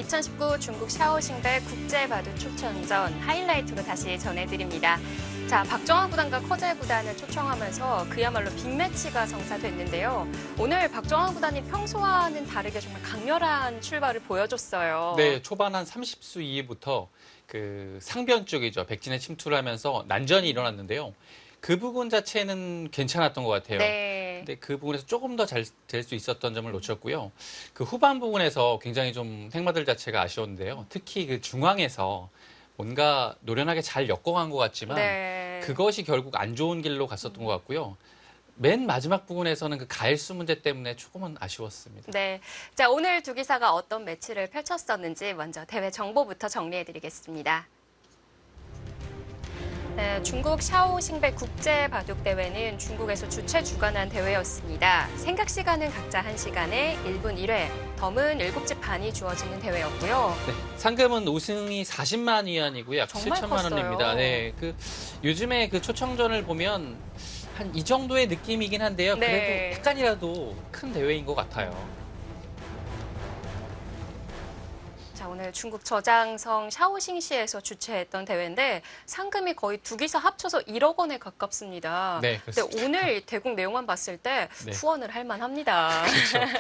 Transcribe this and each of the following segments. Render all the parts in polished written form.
2019 중국 샤오싱배 국제바둑 초청전 하이라이트로 다시 전해드립니다. 자, 박정환 구단과 커제 구단을 초청하면서 그야말로 빅매치가 성사됐는데요. 오늘 박정환 구단이 평소와는 다르게 정말 강렬한 출발을 보여줬어요. 네, 초반 한 30수 이후부터 그 상변 쪽이죠. 백진에 침투를 하면서 난전이 일어났는데요. 그 부분 자체는 괜찮았던 것 같아요. 네. 근데 그 부분에서 조금 더 잘 될 수 있었던 점을 놓쳤고요. 그 후반 부분에서 굉장히 좀 팽마들 자체가 아쉬웠는데요. 특히 그 중앙에서 뭔가 노련하게 잘 엮어간 것 같지만 네. 그것이 결국 안 좋은 길로 갔었던 것 같고요. 맨 마지막 부분에서는 그 가일수 문제 때문에 조금은 아쉬웠습니다. 네. 자, 오늘 두 기사가 어떤 매치를 펼쳤었는지 먼저 대회 정보부터 정리해드리겠습니다. 네, 중국 샤오싱배 국제바둑대회는 중국에서 주최 주관한 대회였습니다. 생각 시간은 각자 1시간에 1분 1회, 덤은 7집 반이 주어지는 대회였고요. 네, 상금은 우승이 40만 위안이고요. 약 정말 7천만 컸어요. 원입니다. 네, 요즘에 그 초청전을 보면 한 이 정도의 느낌이긴 한데요. 그래도 네. 약간이라도 큰 대회인 것 같아요. 자, 오늘 중국 저장성 샤오싱시에서 주최했던 대회인데 상금이 거의 두 기사 합쳐서 1억 원에 가깝습니다. 네, 근데 그렇습니다. 오늘 대국 내용만 봤을 때 네. 후원을 할 만합니다. 그렇죠.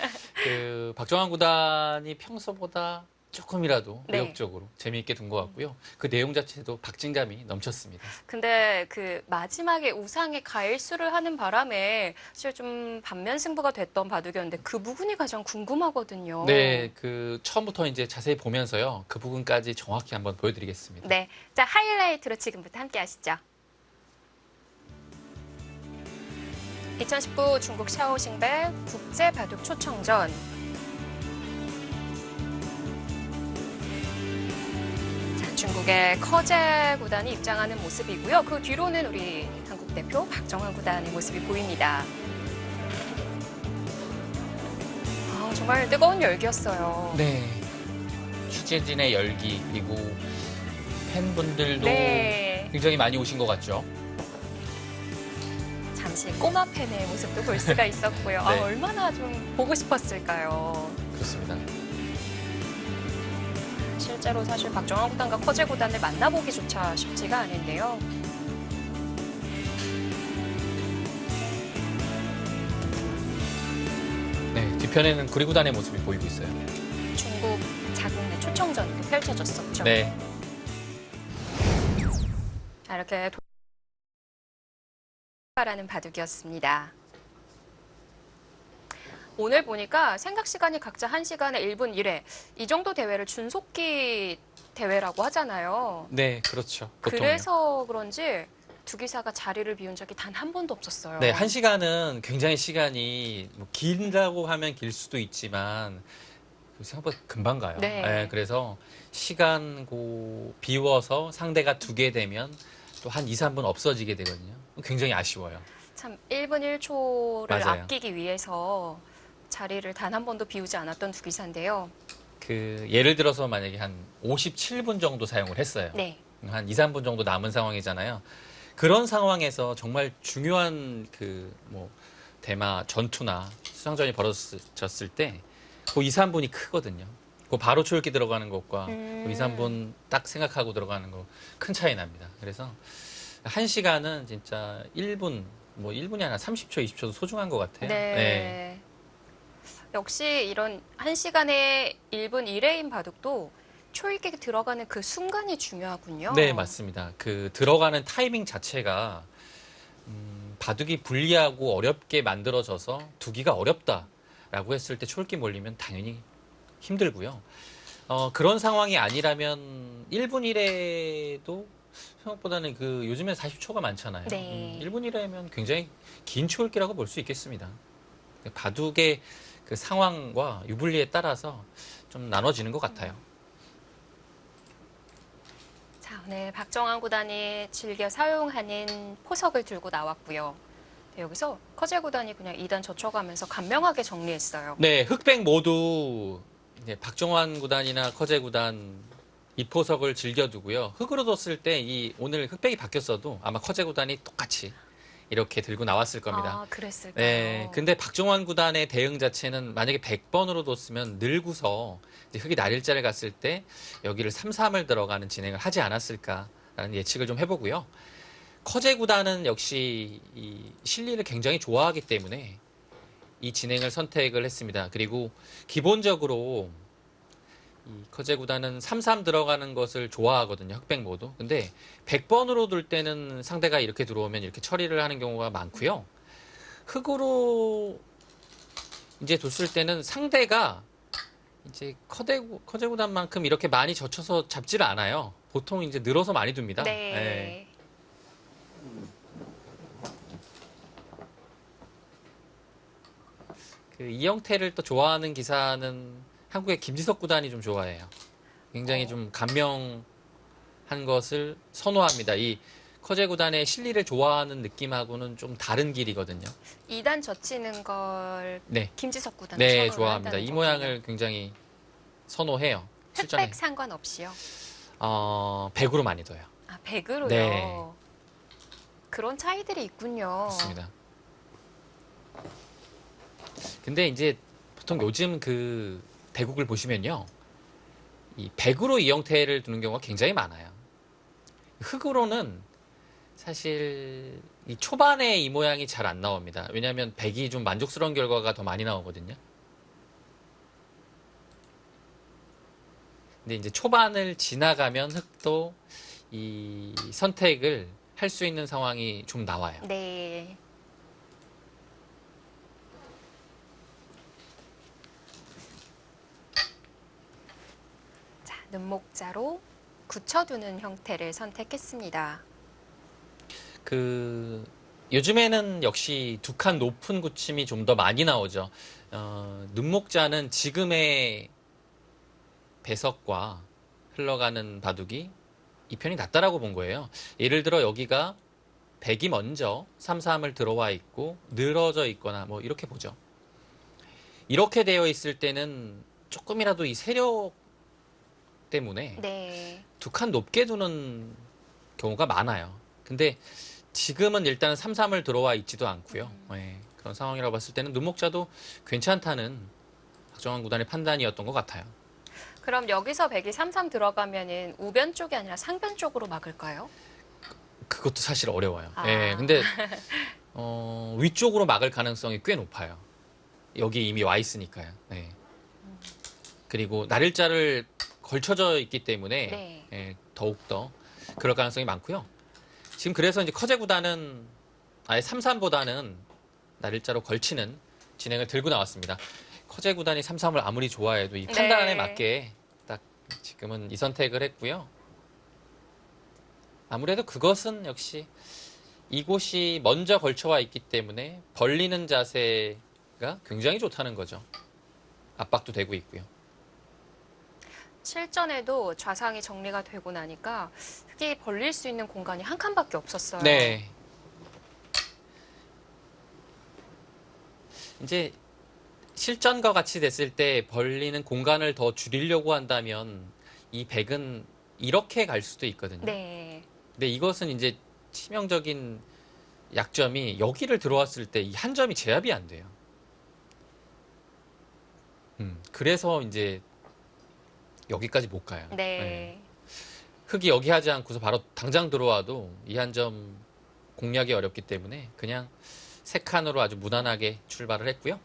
그 박정환 구단이 평소보다 조금이라도 네. 의욕적으로 재미있게 둔 것 같고요. 그 내용 자체도 박진감이 넘쳤습니다. 근데 그 마지막에 우상의 가일수를 하는 바람에 사실 좀 반면 승부가 됐던 바둑이었는데 그 부분이 가장 궁금하거든요. 네, 그 처음부터 이제 자세히 보면서요. 그 부분까지 정확히 한번 보여드리겠습니다. 네. 자, 하이라이트로 지금부터 함께 하시죠. 2019 중국 샤오싱배 국제바둑 초청전. 중국의 커제 구단이 입장하는 모습이고요. 그 뒤로는 우리 한국 대표 박정환 구단의 모습이 보입니다. 아, 정말 뜨거운 열기였어요. 네, 취재진의 열기 그리고 팬분들도 네. 굉장히 많이 오신 것 같죠. 잠시 꼬마 팬의 모습도 볼 수가 있었고요. 네. 아, 얼마나 좀 보고 싶었을까요? 그렇습니다. 실제로 사실 박정환 구단과 커제 구단을 만나보기조차 쉽지가 않은데요. 네, 뒤편에는 구리구단의 모습이 보이고 있어요. 중국 자국내 초청전이 펼쳐졌었죠. 네, 자, 이렇게 라는 바둑이었습니다. 오늘 보니까 생각 시간이 각자 1시간에 1분 1회. 이 정도 대회를 준속기 대회라고 하잖아요. 네, 그렇죠. 보통요. 그래서 그런지 두 기사가 자리를 비운 적이 단 한 번도 없었어요. 네, 1시간은 굉장히 시간이 뭐 길다고 하면 길 수도 있지만 생각보다 금방 가요. 네. 그래서 시간 비워서 상대가 2개 되면 또 한 2, 3분 없어지게 되거든요. 굉장히 아쉬워요. 참 1분 1초를 맞아요. 아끼기 위해서 자리를 단 한 번도 비우지 않았던 두 기사인데요. 그 예를 들어서 만약에 한 57분 정도 사용을 했어요. 네. 한 2, 3분 정도 남은 상황이잖아요. 그런 상황에서 정말 중요한 대마 전투나 수상전이 벌어졌을 때 그 2, 3분이 크거든요. 그 바로 초읽기 들어가는 것과 그 2, 3분 딱 생각하고 들어가는 거 큰 차이 납니다. 그래서 1시간은 진짜 1분, 1분이 아니라 30초, 20초도 소중한 것 같아요. 네. 역시 이런 1시간에 1분 1회인 바둑도 초읽기 들어가는 그 순간이 중요하군요. 네, 맞습니다. 그 들어가는 타이밍 자체가 바둑이 불리하고 어렵게 만들어져서 두기가 어렵다라고 했을 때 초읽기 몰리면 당연히 힘들고요. 그런 상황이 아니라면 1분 1회도 생각보다는 요즘에 40초가 많잖아요. 네. 1분 1회면 굉장히 긴 초읽기라고 볼 수 있겠습니다. 바둑의 그 상황과 유불리에 따라서 좀 나눠지는 것 같아요. 자, 오늘 박정환 구단이 즐겨 사용하는 포석을 들고 나왔고요. 네, 여기서 커제 구단이 그냥 2단 젖혀가면서 간명하게 정리했어요. 네, 흑백 모두 이제 박정환 구단이나 커제 구단 이 포석을 즐겨두고요. 흑으로 뒀을 때 오늘 흑백이 바뀌었어도 아마 커제 구단이 똑같이 이렇게 들고 나왔을 겁니다. 아, 그랬을까요? 네, 근데 박종환 구단의 대응 자체는 만약에 100번으로 뒀으면 늘고서 이제 흑이 날일자를 갔을 때 여기를 3-3을 들어가는 진행을 하지 않았을까라는 예측을 좀 해보고요. 커제 구단은 역시 이 실리를 굉장히 좋아하기 때문에 이 진행을 선택을 했습니다. 그리고 기본적으로 이 커제 구단은 3-3 들어가는 것을 좋아하거든요. 흑백 모두. 근데 100번으로 둘 때는 상대가 이렇게 들어오면 이렇게 처리를 하는 경우가 많고요. 흑으로 이제 뒀을 때는 상대가 이제 커제 구단만큼 이렇게 많이 젖혀서 잡지를 않아요. 보통 이제 늘어서 많이 둡니다. 네. 네. 그 이영태를 또 좋아하는 기사는 한국의 김지석 구단이 좀 좋아해요. 굉장히 좀 감명한 것을 선호합니다. 이 커제 구단의 실리를 좋아하는 느낌하고는 좀 다른 길이거든요. 2단 젖히는 걸 네, 김지석 구단 네, 선호를 좋아합니다. 한다는 이 거군요. 모양을 굉장히 선호해요. 실전에 흑백 상관없이요. 100으로 많이 둬요. 아, 100으로요. 네. 그런 차이들이 있군요. 그렇습니다. 근데 이제 보통 요즘 그 대국을 보시면요. 이 100으로 이영태를 두는 경우가 굉장히 많아요. 흑으로는 사실 이 초반에 이 모양이 잘 안 나옵니다. 왜냐하면 100이 좀 만족스러운 결과가 더 많이 나오거든요. 근데 이제 초반을 지나가면 흑도 이 선택을 할 수 있는 상황이 좀 나와요. 네. 자, 눈목자로 굳혀두는 형태를 선택했습니다. 그 요즘에는 역시 두 칸 높은 굳힘이 좀 더 많이 나오죠. 눈목자는 지금의 배석과 흘러가는 바둑이 이 편이 낫다라고 본 거예요. 예를 들어 여기가 100이 먼저 3-3을 들어와 있고 늘어져 있거나 뭐 이렇게 보죠. 이렇게 되어 있을 때는 조금이라도 이 세력 때문에 네. 두 칸 높게 두는 경우가 많아요. 근데 지금은 일단 3-3을 들어와 있지도 않고요. 네, 그런 상황이라고 봤을 때는 눈목자도 괜찮다는 박정환 구단의 판단이었던 것 같아요. 그럼 여기서 100이 3-3 들어가면은 우변 쪽이 아니라 상변 쪽으로 막을까요? 그것도 사실 어려워요. 아. 예, 근데 위쪽으로 막을 가능성이 꽤 높아요. 여기 이미 와 있으니까요. 네. 그리고 날일자를 걸쳐져 있기 때문에 네. 예, 더욱더 그럴 가능성이 많고요. 지금 그래서 이제 커제 구단은 아예 3-3보다는 날일자로 걸치는 진행을 들고 나왔습니다. 커제 구단이 3-3을 아무리 좋아해도 이 판단에 네. 맞게 딱 지금은 이 선택을 했고요. 아무래도 그것은 역시 이곳이 먼저 걸쳐와 있기 때문에 벌리는 자세가 굉장히 좋다는 거죠. 압박도 되고 있고요. 실전에도 좌상이 정리가 되고 나니까 흑이 벌릴 수 있는 공간이 한 칸밖에 없었어요. 네. 이제 실전과 같이 됐을 때 벌리는 공간을 더 줄이려고 한다면 이 100은 이렇게 갈 수도 있거든요. 네. 근데 이것은 이제 치명적인 약점이 여기를 들어왔을 때 이 한 점이 제압이 안 돼요. 그래서 이제 여기까지 못 가요. 네. 흑이 여기 하지 않고서 바로 당장 들어와도 이 한 점 공략이 어렵기 때문에 그냥 세 칸으로 아주 무난하게 출발을 했고요.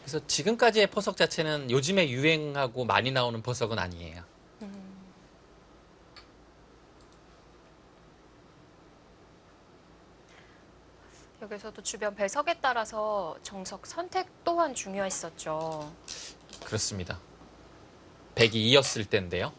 그래서 지금까지의 포석 자체는 요즘에 유행하고 많이 나오는 포석은 아니에요. 여기서도 주변 배석에 따라서 정석 선택 또한 중요했었죠. 그렇습니다. 100이 2였을 때인데요.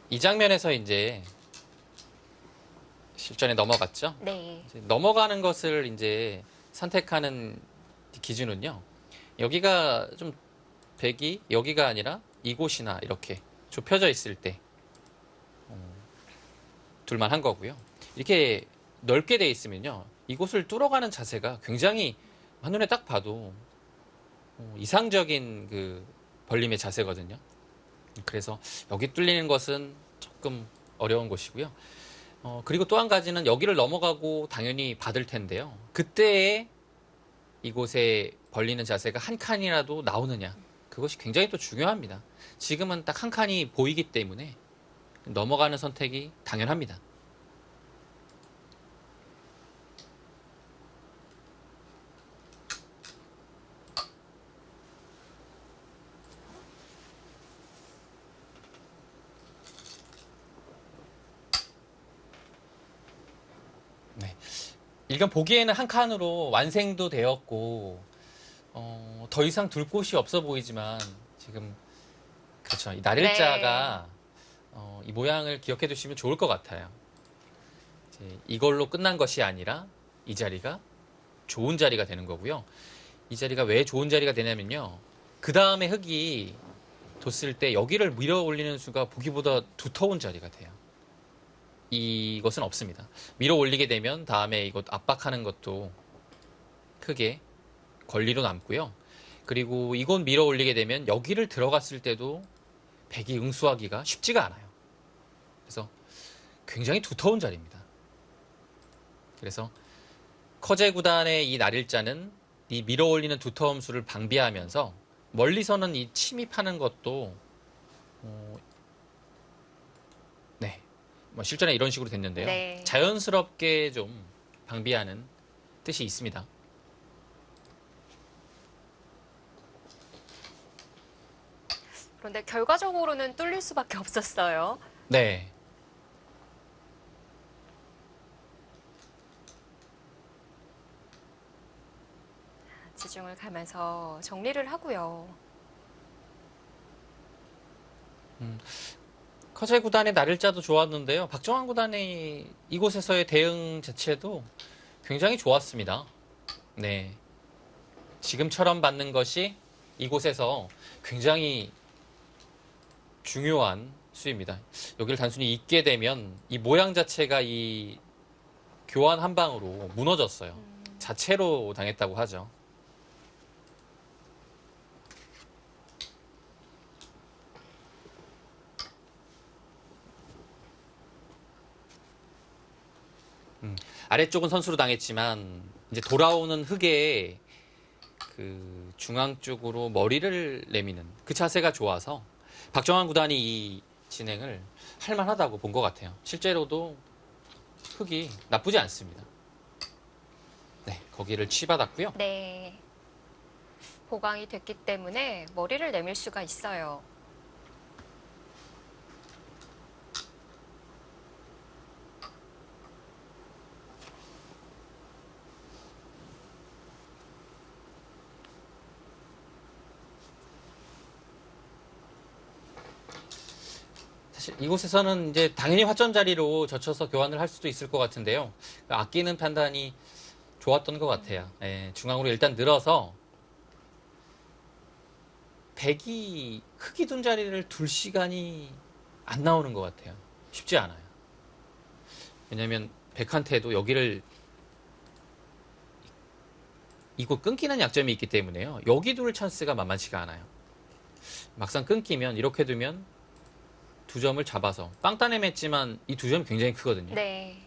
이 장면에서 이제 실전에 넘어갔죠. 네. 이제 넘어가는 것을 이제 선택하는 기준은요. 여기가 좀 백이 여기가 아니라 이곳이나 이렇게 좁혀져 있을 때 둘만 한 거고요. 이렇게 넓게 돼 있으면요. 이곳을 뚫어가는 자세가 굉장히 한눈에 딱 봐도 이상적인 그 벌림의 자세거든요. 그래서 여기 뚫리는 것은 조금 어려운 곳이고요. 그리고 또 한 가지는 여기를 넘어가고 당연히 받을 텐데요. 그때에 이곳에 벌리는 자세가 한 칸이라도 나오느냐. 그것이 굉장히 또 중요합니다. 지금은 딱 한 칸이 보이기 때문에 넘어가는 선택이 당연합니다. 네. 일단 보기에는 한 칸으로 완성도 되었고 더 이상 둘 곳이 없어 보이지만 지금 그렇죠. 이 날일자가 이 모양을 기억해 두시면 좋을 것 같아요. 이제 이걸로 끝난 것이 아니라 이 자리가 좋은 자리가 되는 거고요. 이 자리가 왜 좋은 자리가 되냐면요. 그 다음에 흙이 뒀을 때 여기를 밀어 올리는 수가 보기보다 두터운 자리가 돼요. 이것은 없습니다. 밀어 올리게 되면 다음에 이것 압박하는 것도 크게 권리로 남고요. 그리고 이곳 밀어 올리게 되면 여기를 들어갔을 때도 백이 응수하기가 쉽지가 않아요. 그래서 굉장히 두터운 자리입니다. 그래서 커제 구단의 이 날일자는 이 밀어 올리는 두터움 수를 방비하면서 멀리서는 이 침입하는 것도 네. 뭐 실전에 이런 식으로 됐는데요. 네. 자연스럽게 좀 방비하는 뜻이 있습니다. 그런데 결과적으로는 뚫릴 수밖에 없었어요. 네. 지중을 가면서 정리를 하고요. 커제 구단의 날일자도 좋았는데요. 박정환 구단의 이곳에서의 대응 자체도 굉장히 좋았습니다. 네. 지금처럼 받는 것이 이곳에서 굉장히 중요한 수입니다. 여기를 단순히 잇게 되면 이 모양 자체가 이 교환 한 방으로 무너졌어요. 자체로 당했다고 하죠. 아래쪽은 선수로 당했지만 이제 돌아오는 흙에 그 중앙 쪽으로 머리를 내미는 그 자세가 좋아서 박정환 구단이 이 진행을 할만하다고 본 것 같아요. 실제로도 흙이 나쁘지 않습니다. 네, 거기를 치받았고요. 네. 보강이 됐기 때문에 머리를 내밀 수가 있어요. 사실 이곳에서는 이제 당연히 화점 자리로 젖혀서 교환을 할 수도 있을 것 같은데요. 아끼는 판단이 좋았던 것 같아요. 네, 중앙으로 일단 늘어서 백이 흙이 둔 자리를 둘 시간이 안 나오는 것 같아요. 쉽지 않아요. 왜냐하면 백한테도 여기를 이곳 끊기는 약점이 있기 때문에요. 여기 둘 찬스가 만만치가 않아요. 막상 끊기면 이렇게 두면 두 점을 잡아서 빵따냄 했지만 이 두 점이 굉장히 크거든요. 네.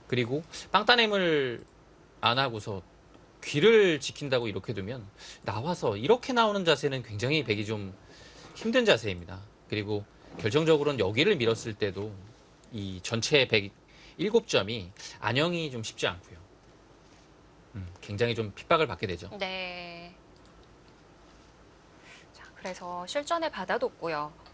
그리고 빵따냄을 안 하고서 귀를 지킨다고 이렇게 두면 나와서 이렇게 나오는 자세는 굉장히 백이 좀 힘든 자세입니다. 그리고 결정적으로는 여기를 밀었을 때도 이 전체 107점이 안영이 좀 쉽지 않고요. 굉장히 좀 핍박을 받게 되죠. 네. 자, 그래서 실전에 받아뒀고요.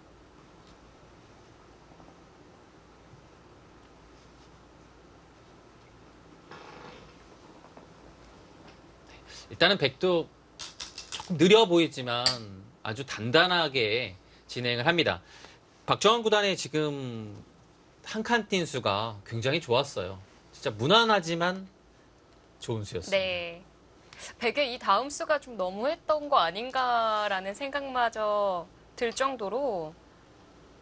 일단은 백도 조금 느려 보이지만 아주 단단하게 진행을 합니다. 박정환 구단의 지금 한 칸 뛴 수가 굉장히 좋았어요. 진짜 무난하지만 좋은 수였습니다. 네. 백의 이 다음 수가 좀 너무했던 거 아닌가라는 생각마저 들 정도로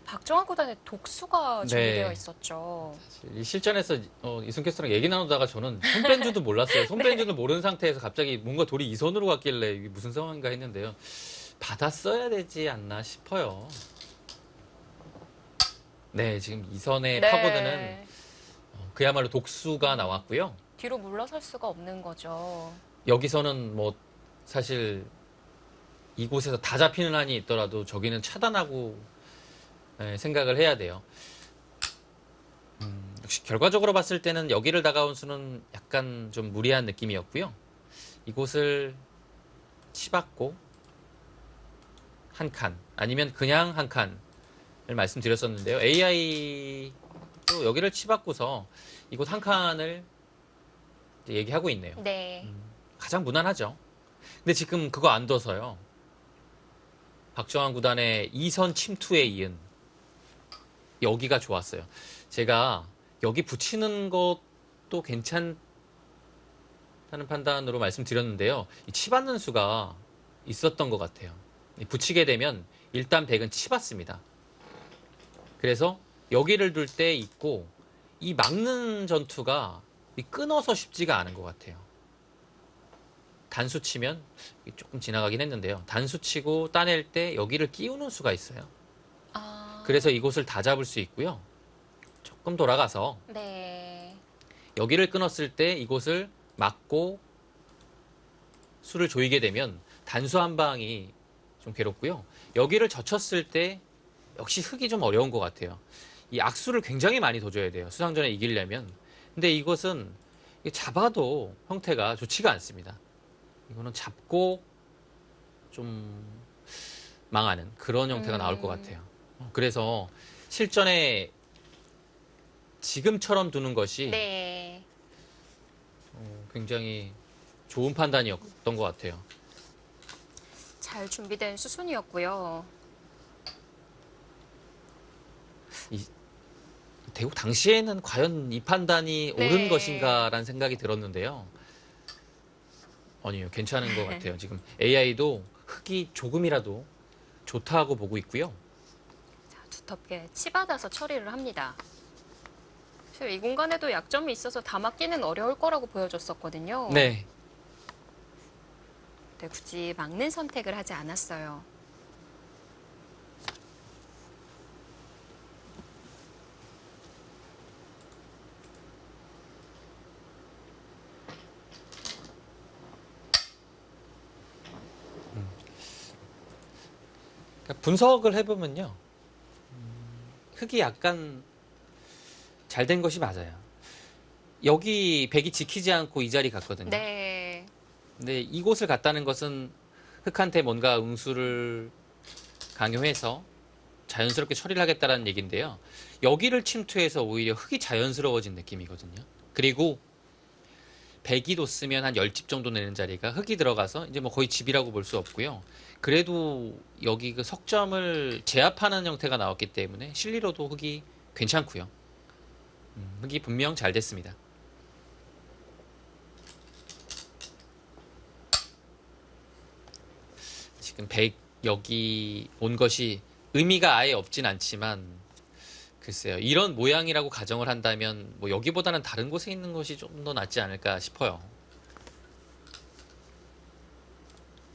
박정환 구단의 독수가 준비되어 네. 있었죠. 이 실전에서 이승 캐스터랑 얘기 나누다가 저는 손뺀 줄도 몰랐어요. 손뺀 줄도 모르는 상태에서 갑자기 뭔가 돌이 이 손으로 갔길래 이게 무슨 상황인가 했는데요. 받았어야 되지 않나 싶어요. 네, 지금 이 선에 파고드는 그야말로 독수가 나왔고요. 뒤로 물러설 수가 없는 거죠. 여기서는 뭐 사실 이곳에서 다 잡히는 한이 있더라도 저기는 차단하고 생각을 해야 돼요. 역시 결과적으로 봤을 때는 여기를 다가온 수는 약간 좀 무리한 느낌이었고요. 이곳을 치받고 한 칸, 아니면 그냥 한 칸을 말씀드렸었는데요. AI도 여기를 치받고서 이곳 한 칸을 이제 얘기하고 있네요. 네. 가장 무난하죠. 근데 지금 그거 안 둬서요. 박정환 구단의 2선 침투에 이은 여기가 좋았어요. 제가 여기 붙이는 것도 괜찮다는 판단으로 말씀드렸는데요. 이 치받는 수가 있었던 것 같아요. 붙이게 되면 일단 백은 치받습니다. 그래서 여기를 둘 때 있고 이 막는 전투가 끊어서 쉽지가 않은 것 같아요. 단수 치면 조금 지나가긴 했는데요. 단수 치고 따낼 때 여기를 끼우는 수가 있어요. 그래서 이곳을 다 잡을 수 있고요. 조금 돌아가서 네. 여기를 끊었을 때 이곳을 막고 수를 조이게 되면 단수 한 방이 좀 괴롭고요. 여기를 젖혔을 때 역시 흙이 좀 어려운 것 같아요. 이 악수를 굉장히 많이 더 줘야 돼요. 수상전에 이기려면. 근데 이것은 잡아도 형태가 좋지가 않습니다. 이거는 잡고 좀 망하는 그런 형태가 나올 것 같아요. 그래서 실전에 지금처럼 두는 것이 네. 굉장히 좋은 판단이었던 것 같아요. 잘 준비된 수순이었고요. 대국 당시에는 과연 이 판단이 네. 옳은 것인가라는 생각이 들었는데요. 아니요, 괜찮은 것 같아요. 지금 AI도 흙이 조금이라도 좋다고 보고 있고요. 자, 두텁게 치받아서 처리를 합니다. 사실 이 공간에도 약점이 있어서 다 막기는 어려울 거라고 보여줬었거든요. 네. 네, 굳이 막는 선택을 하지 않았어요. 그러니까 분석을 해보면요. 흙이 약간 잘 된 것이 맞아요. 여기 백이 지키지 않고 이 자리 갔거든요. 네. 근데 이곳을 갔다는 것은 흙한테 뭔가 응수를 강요해서 자연스럽게 처리를 하겠다는 얘기인데요. 여기를 침투해서 오히려 흙이 자연스러워진 느낌이거든요. 그리고 백이 뒀으면 한 10집 정도 내는 자리가 흙이 들어가서 이제 뭐 거의 집이라고 볼 수 없고요. 그래도 여기 그 석점을 제압하는 형태가 나왔기 때문에 실리로도 흙이 괜찮고요. 흙이 분명 잘 됐습니다. 지금 백 여기 온 것이 의미가 아예 없진 않지만 글쎄요. 이런 모양이라고 가정을 한다면 뭐 여기보다는 다른 곳에 있는 것이 좀 더 낫지 않을까 싶어요.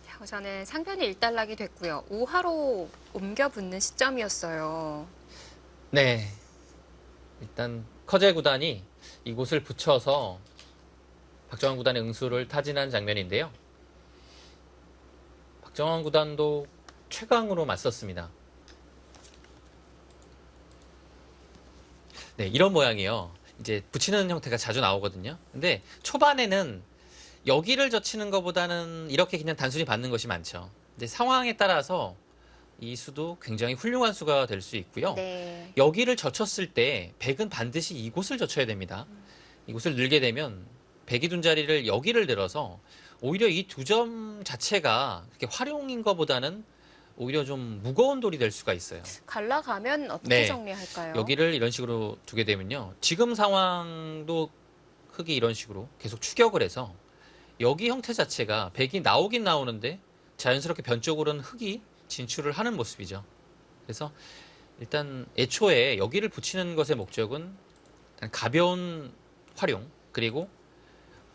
자, 우선은 상변이 일단락이 됐고요. 우하로 옮겨 붙는 시점이었어요. 네. 일단 커제 구단이 이곳을 붙여서 박정환 구단의 응수를 타진한 장면인데요. 박정환 구단도 최강으로 맞섰습니다. 네, 이런 모양이요. 이제 붙이는 형태가 자주 나오거든요. 근데 초반에는 여기를 젖히는 것보다는 이렇게 그냥 단순히 받는 것이 많죠. 근데 상황에 따라서 이 수도 굉장히 훌륭한 수가 될 수 있고요. 네. 여기를 젖혔을 때 백은 반드시 이곳을 젖혀야 됩니다. 이곳을 늘게 되면 백이 둔 자리를 여기를 들어서 오히려 이 두 점 자체가 그렇게 활용인 것보다는 오히려 좀 무거운 돌이 될 수가 있어요. 갈라가면 어떻게 네. 정리할까요? 여기를 이런 식으로 두게 되면요. 지금 상황도 흙이 이런 식으로 계속 추격을 해서 여기 형태 자체가 백이 나오긴 나오는데 자연스럽게 변 쪽으로는 흙이 진출을 하는 모습이죠. 그래서 일단 애초에 여기를 붙이는 것의 목적은 일단 가벼운 활용, 그리고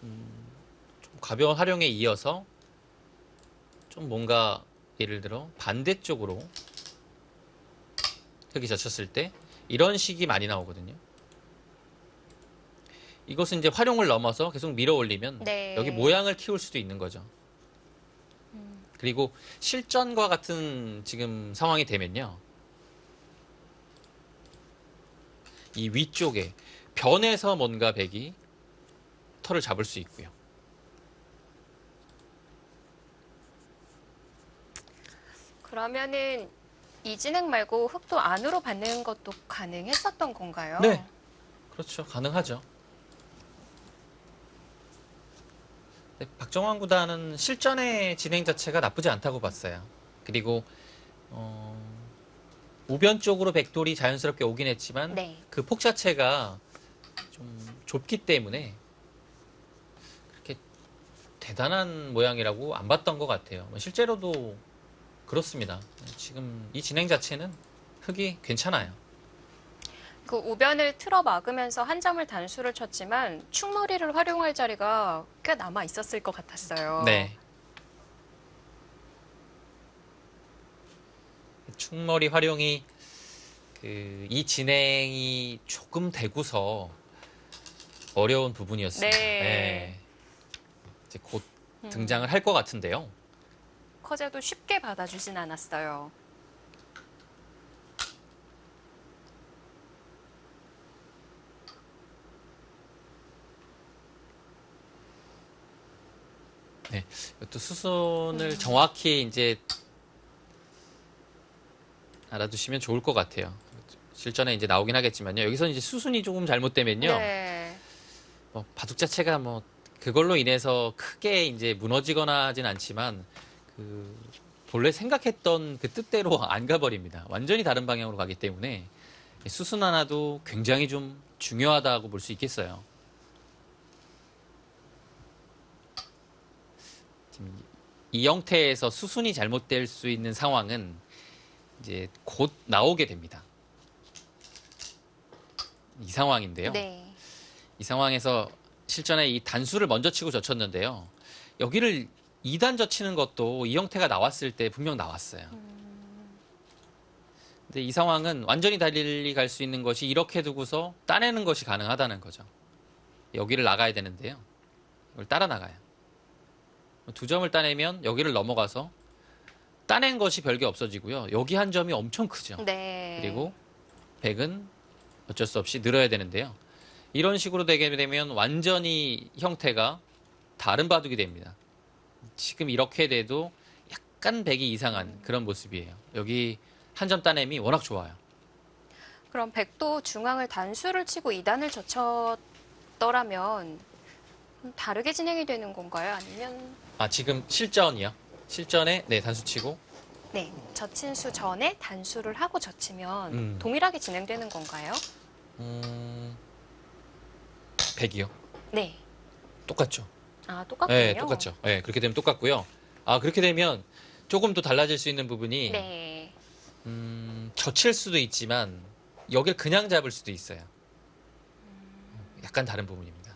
좀 가벼운 활용에 이어서 좀 뭔가 예를 들어 반대쪽으로 흙이 젖혔을 때 이런 식이 많이 나오거든요. 이것은 이제 활용을 넘어서 계속 밀어 올리면 네. 여기 모양을 키울 수도 있는 거죠. 그리고 실전과 같은 지금 상황이 되면요. 이 위쪽에 변에서 뭔가 백이 털을 잡을 수 있고요. 그러면은 이 진행 말고 흙도 안으로 받는 것도 가능했었던 건가요? 네. 그렇죠. 가능하죠. 네, 박정환 구단은 실전의 진행 자체가 나쁘지 않다고 봤어요. 그리고 우변 쪽으로 백돌이 자연스럽게 오긴 했지만 네. 그 폭 자체가 좀 좁기 때문에 그렇게 대단한 모양이라고 안 봤던 것 같아요. 실제로도 그렇습니다. 지금 이 진행 자체는 흙이 괜찮아요. 그 우변을 틀어 막으면서 한 점을 단수를 쳤지만 충머리를 활용할 자리가 꽤 남아 있었을 것 같았어요. 네. 충머리 활용이 이 진행이 조금 되고서 어려운 부분이었습니다. 네. 이제 곧 등장을 할 것 같은데요. 커제도 쉽게 받아주진 않았어요. 네. 또 수순을 정확히 이제 알아두시면 좋을 것 같아요. 실전에 이제 나오긴 하겠지만요. 여기서 이제 수순이 조금 잘못되면요. 네. 바둑 자체가 그걸로 인해서 크게 이제 무너지거나 하진 않지만 본래 생각했던 그 뜻대로 안 가버립니다. 완전히 다른 방향으로 가기 때문에 수순 하나도 굉장히 좀 중요하다고 볼 수 있겠어요. 지금 이 형태에서 수순이 잘못될 수 있는 상황은 이제 곧 나오게 됩니다. 이 상황인데요. 네. 이 상황에서 실전에 이 단수를 먼저 치고 젖혔는데요. 여기를 2단 젖히는 것도 이 형태가 나왔을 때 분명 나왔어요. 근데 이 상황은 완전히 달리 갈 수 있는 것이 이렇게 두고서 따내는 것이 가능하다는 거죠. 여기를 나가야 되는데요. 이걸 따라 나가요. 2점을 따내면 여기를 넘어가서 따낸 것이 별게 없어지고요. 여기 한 점이 엄청 크죠. 네. 그리고 백은 어쩔 수 없이 늘어야 되는데요. 이런 식으로 되게 되면 완전히 형태가 다른 바둑이 됩니다. 지금 이렇게 돼도 약간 백이 이상한 그런 모습이에요. 여기 한 점 따냄이 워낙 좋아요. 그럼 백도 중앙을 단수를 치고 2단을 젖혔더라면 다르게 진행이 되는 건가요? 아니면 지금 실전이요? 실전에 단수 치고 네, 젖힌 수 전에 단수를 하고 젖히면 음. 동일하게 진행되는 건가요? 백이요. 네. 똑같죠. 똑같군요. 네, 똑같죠. 네, 그렇게 되면 똑같고요. 그렇게 되면 조금 더 달라질 수 있는 부분이 네. 젖힐 수도 있지만 여길 그냥 잡을 수도 있어요. 약간 다른 부분입니다.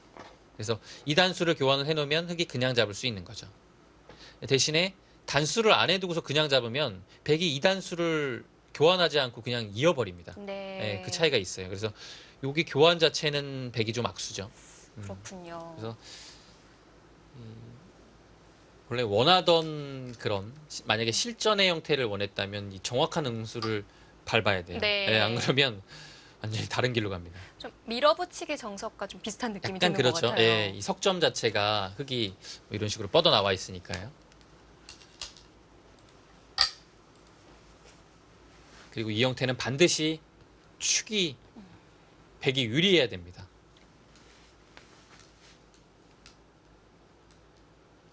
그래서 이 단수를 교환을 해놓으면 흙이 그냥 잡을 수 있는 거죠. 대신에 단수를 안 해두고서 그냥 잡으면 백이 이 단수를 교환하지 않고 그냥 이어버립니다. 네. 그 차이가 있어요. 그래서 여기 교환 자체는 백이 좀 악수죠. 그렇군요. 그래서 원래 원하던 그런 만약에 실전의 형태를 원했다면 이 정확한 응수를 밟아야 돼요. 네. 안 그러면 완전히 다른 길로 갑니다. 좀 밀어붙이기 정석과 좀 비슷한 느낌이 약간 드는 그렇죠. 것 같아요. 이 석점 자체가 흙이 이런 식으로 뻗어 나와 있으니까요. 그리고 이 형태는 반드시 축이 백이 유리해야 됩니다.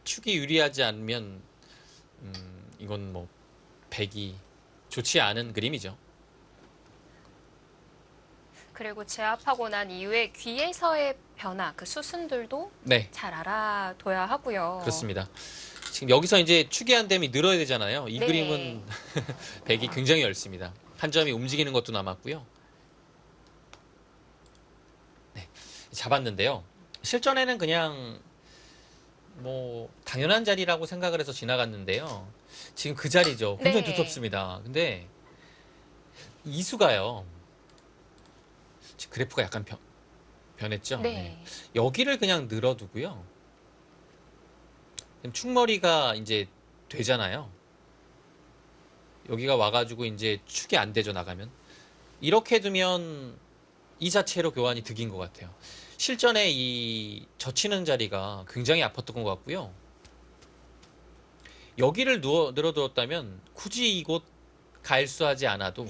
축이 유리하지 않으면 이건 백이 좋지 않은 그림이죠. 그리고 제압하고 난 이후에 귀에서의 변화, 그 수순들도 네, 잘 알아둬야 하고요. 그렇습니다. 지금 여기서 이제 축의 댐이 늘어야 되잖아요. 이 네. 그림은 백이 굉장히 얇습니다. 한 점이 움직이는 것도 남았고요. 네, 잡았는데요. 실전에는 그냥 뭐 당연한 자리라고 생각을 해서 지나갔는데요. 지금 그 자리죠. 굉장히 네. 두텁습니다. 근데 이수가요. 지금 그래프가 약간 변했죠. 네. 여기를 그냥 늘어두고요. 그럼 축머리가 이제 되잖아요. 여기가 와가지고 이제 축이 안 되죠, 나가면. 이렇게 두면 이 자체로 교환이 득인 것 같아요. 실전에 이 젖히는 자리가 굉장히 아팠던 것 같고요. 여기를 늘어두었다면 굳이 이곳 가일수하지 않아도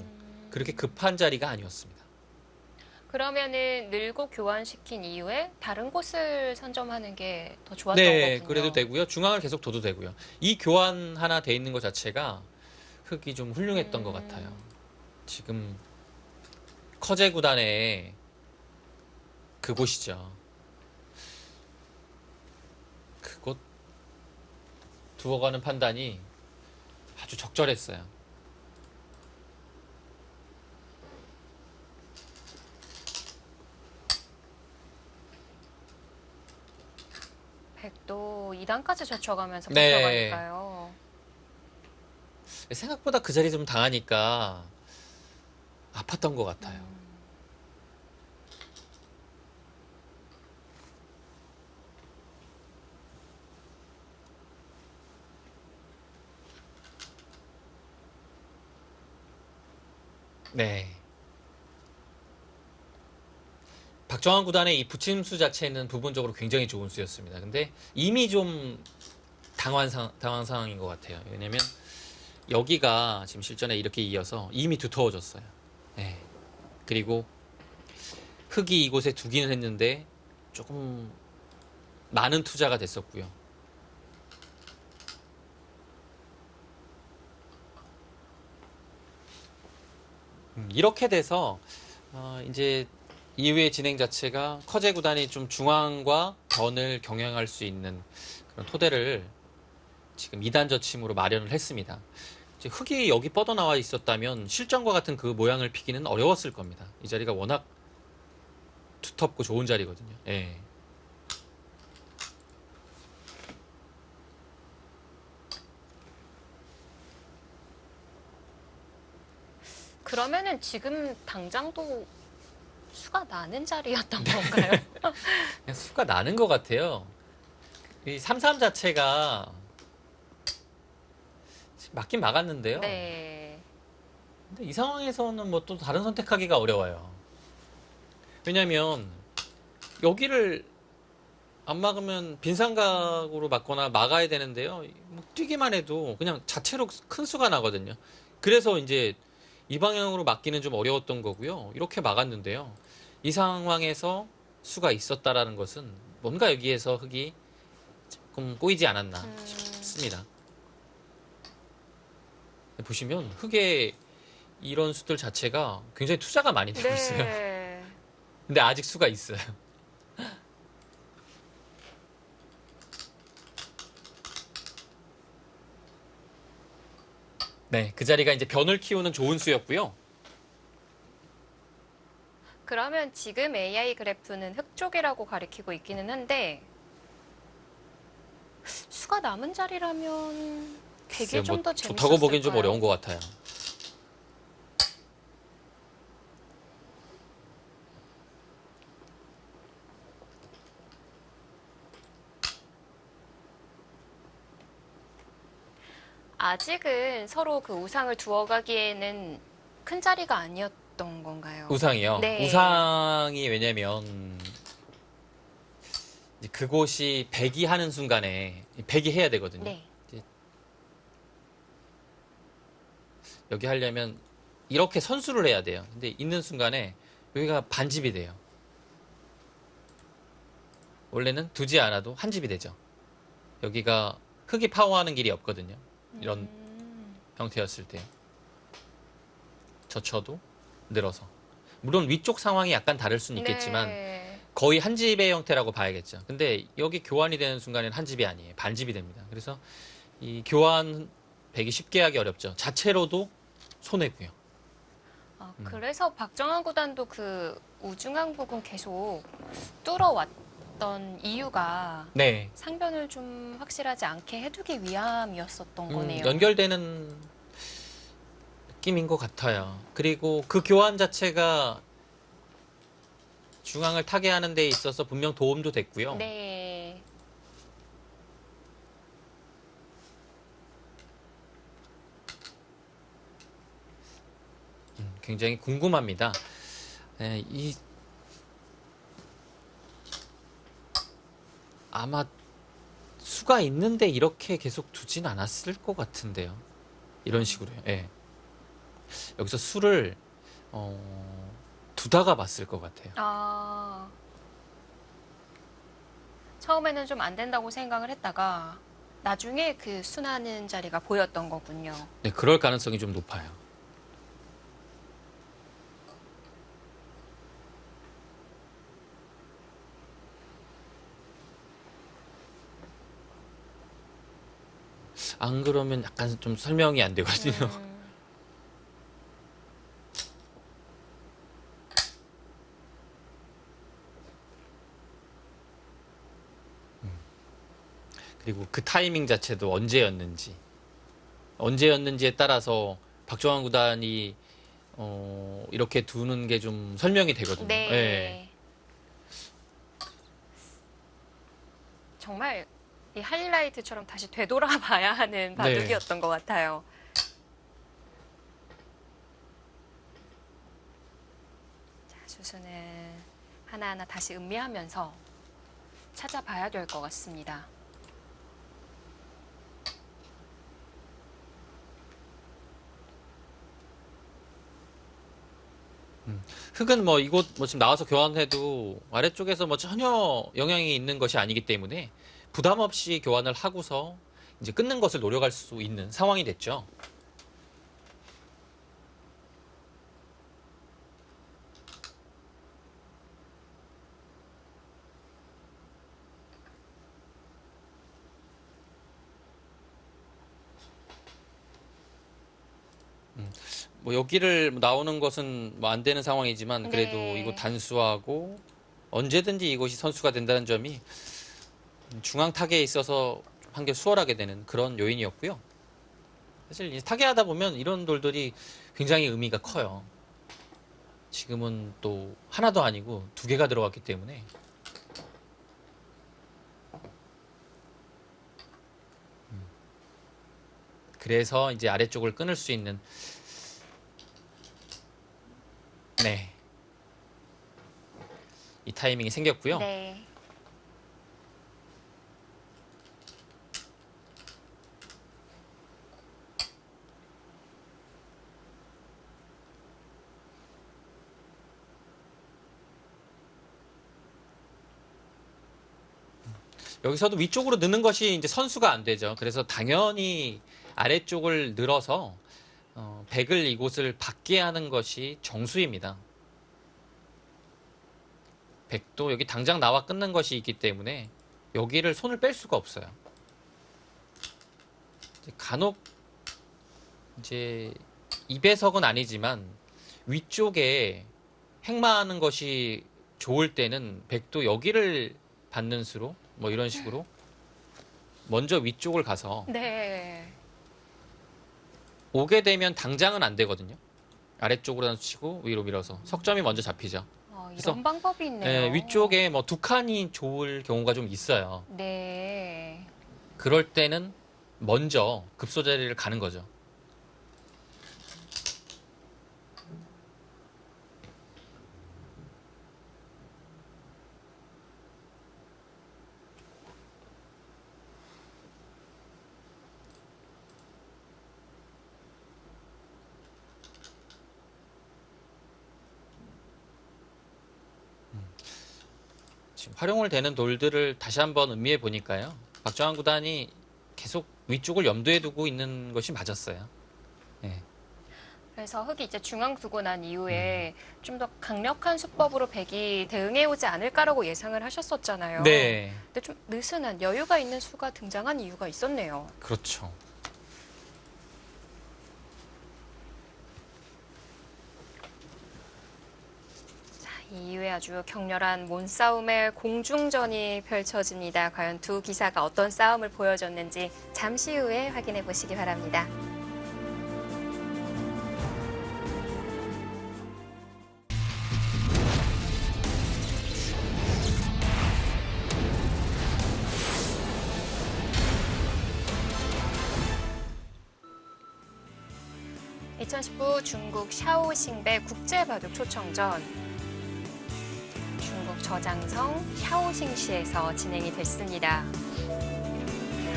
그렇게 급한 자리가 아니었습니다. 그러면은 늘고 교환시킨 이후에 다른 곳을 선점하는 게 더 좋았던 네, 거군요. 그래도 되고요. 중앙을 계속 둬도 되고요. 이 교환 하나 돼 있는 것 자체가 흙이 좀 훌륭했던 것 같아요. 지금 커제 구단의 그곳이죠. 그곳 두어가는 판단이 아주 적절했어요. 백도 2단까지 젖혀가면서 네. 버텨가니까요. 생각보다 그 자리 좀 당하니까 아팠던 것 같아요. 네. 박정환 구단의 이 붙임수 자체는 부분적으로 굉장히 좋은 수였습니다. 근데 이미 좀 당황 상황인 것 같아요. 왜냐면 여기가 지금 실전에 이렇게 이어서 이미 두터워졌어요. 네. 그리고 흙이 이곳에 두기는 했는데 조금 많은 투자가 됐었고요. 이렇게 돼서 이제 이후의 진행 자체가 커제 구단이 좀 중앙과 변을 경영할 수 있는 그런 토대를 지금 2단 저침으로 마련을 했습니다. 이제 흙이 여기 뻗어나와 있었다면 실전과 같은 그 모양을 피기는 어려웠을 겁니다. 이 자리가 워낙 두텁고 좋은 자리거든요. 예. 그러면은 지금 당장도 수가 나는 자리였던 건가요? 그냥 수가 나는 것 같아요. 이 3-3 자체가 맞긴 막았는데요. 네. 근데 이 상황에서는 뭐 또 다른 선택하기가 어려워요. 왜냐면 여기를 안 막으면 빈삼각으로 막거나 막아야 되는데요. 뭐 뛰기만 해도 그냥 자체로 큰 수가 나거든요. 그래서 이제 이 방향으로 막기는 좀 어려웠던 거고요. 이렇게 막았는데요. 이 상황에서 수가 있었다라는 것은 뭔가 여기에서 흙이 조금 꼬이지 않았나 싶습니다. 보시면 흙의 이런 수들 자체가 굉장히 투자가 많이 되고 있어요. 네. 근데 아직 수가 있어요. 네, 그 자리가 이제 변을 키우는 좋은 수였고요. 그러면 지금 AI 그래프는 흙 쪽이라고 가리키고 있기는 한데 수가 남은 자리라면 되게 글쎄요, 좀 더 뭐 재밌었을까요? 좋다고 보기엔 좀 어려운 것 같아요. 아직은 서로 그 우상을 두어가기에는 큰 자리가 아니었던 건가요? 우상이요. 네. 우상이 왜냐면 이제 그곳이 배기하는 순간에 배기해야 되거든요. 네. 여기 하려면 이렇게 선수를 해야 돼요. 근데 있는 순간에 여기가 반집이 돼요. 원래는 두지 않아도 한 집이 되죠. 여기가 흙이 파워하는 길이 없거든요. 이런 형태였을 때 젖혀도 늘어서 물론 위쪽 상황이 약간 다를 수는 있겠지만 네. 거의 한 집의 형태라고 봐야겠죠. 근데 여기 교환이 되는 순간에는 한 집이 아니에요. 반집이 됩니다. 그래서 이 교환 백이 쉽게 하기 어렵죠. 자체로도 손해고요. 그래서 박정환 구단도 그 우중앙 부분 계속 뚫어왔던 이유가 네. 상변을 좀 확실하지 않게 해두기 위함이었었던 거네요. 연결되는 느낌인 것 같아요. 그리고 그 교환 자체가 중앙을 타개하는 데 있어서 분명 도움도 됐고요. 네. 굉장히 궁금합니다. 아마 수가 있는데 이렇게 계속 두진 않았을 것 같은데요. 이런 식으로요. 예. 여기서 수를 두다가 봤을 것 같아요. 처음에는 좀 안 된다고 생각을 했다가 나중에 그 순하는 자리가 보였던 거군요. 네, 그럴 가능성이 좀 높아요. 안 그러면 약간 좀 설명이 안 되거든요. 그리고 그 타이밍 자체도 언제였는지에 따라서 박정환 구단이 이렇게 두는 게 좀 설명이 되거든요. 네. 예. 정말 이 하이라이트처럼 다시 되돌아봐야 하는 바둑이었던 것 같아요. 자, 수수는 하나하나 다시 음미하면서 찾아봐야 될 것 같습니다. 흙은 뭐 이곳 뭐 지금 나와서 교환해도 아래쪽에서 뭐 전혀 영향이 있는 것이 아니기 때문에 부담 없이 교환을 하고서 이제 끊는 것을 노려갈 수 있는 상황이 됐죠. 뭐 여기를 나오는 것은 뭐 안 되는 상황이지만 그래도 네. 이곳 단수하고 언제든지 이곳이 선수가 된다는 점이 중앙 타개에 있어서 한결 수월하게 되는 그런 요인이었고요. 사실 타개하다 보면 이런 돌들이 굉장히 의미가 커요. 지금은 또 하나도 아니고 두 개가 들어갔기 때문에 그래서 이제 아래쪽을 끊을 수 있는 네. 이 타이밍이 생겼고요. 네. 여기서도 위쪽으로 넣는 것이 이제 선수가 안 되죠. 그래서 당연히 아래쪽을 늘어서 백을 이곳을 받게 하는 것이 정수입니다. 백도 여기 당장 나와 끊는 것이 있기 때문에 여기를 손을 뺄 수가 없어요. 간혹 이제 2배석은 아니지만 위쪽에 행마하는 것이 좋을 때는 백도 여기를 받는 수로 뭐 이런 식으로 먼저 위쪽을 가서 네. 오게 되면 당장은 안 되거든요. 아래쪽으로 단수치고 위로 밀어서 석점이 먼저 잡히죠. 그래서, 이런 방법이 있네요. 네, 위쪽에 뭐 두 칸이 좋을 경우가 좀 있어요. 네. 그럴 때는 먼저 급소 자리를 가는 거죠. 지금 활용을 되는 돌들을 다시 한번 음미해 보니까요. 박정환 구단이 계속 위쪽을 염두에 두고 있는 것이 맞았어요. 네. 그래서 흑이 이제 중앙 두고 난 이후에 좀 더 강력한 수법으로 백이 대응해오지 않을까라고 예상을 하셨었잖아요. 네, 근데 좀 느슨한 여유가 있는 수가 등장한 이유가 있었네요. 그렇죠. 자, 이후에 아주 격렬한 몸싸움의 공중전이 펼쳐집니다. 과연 두 기사가 어떤 싸움을 보여줬는지 잠시 후에 확인해 보시기 바랍니다. (2019) 중국 샤오싱배 국제바둑 초청전 중국 저장성 샤오싱시에서 진행이 됐습니다.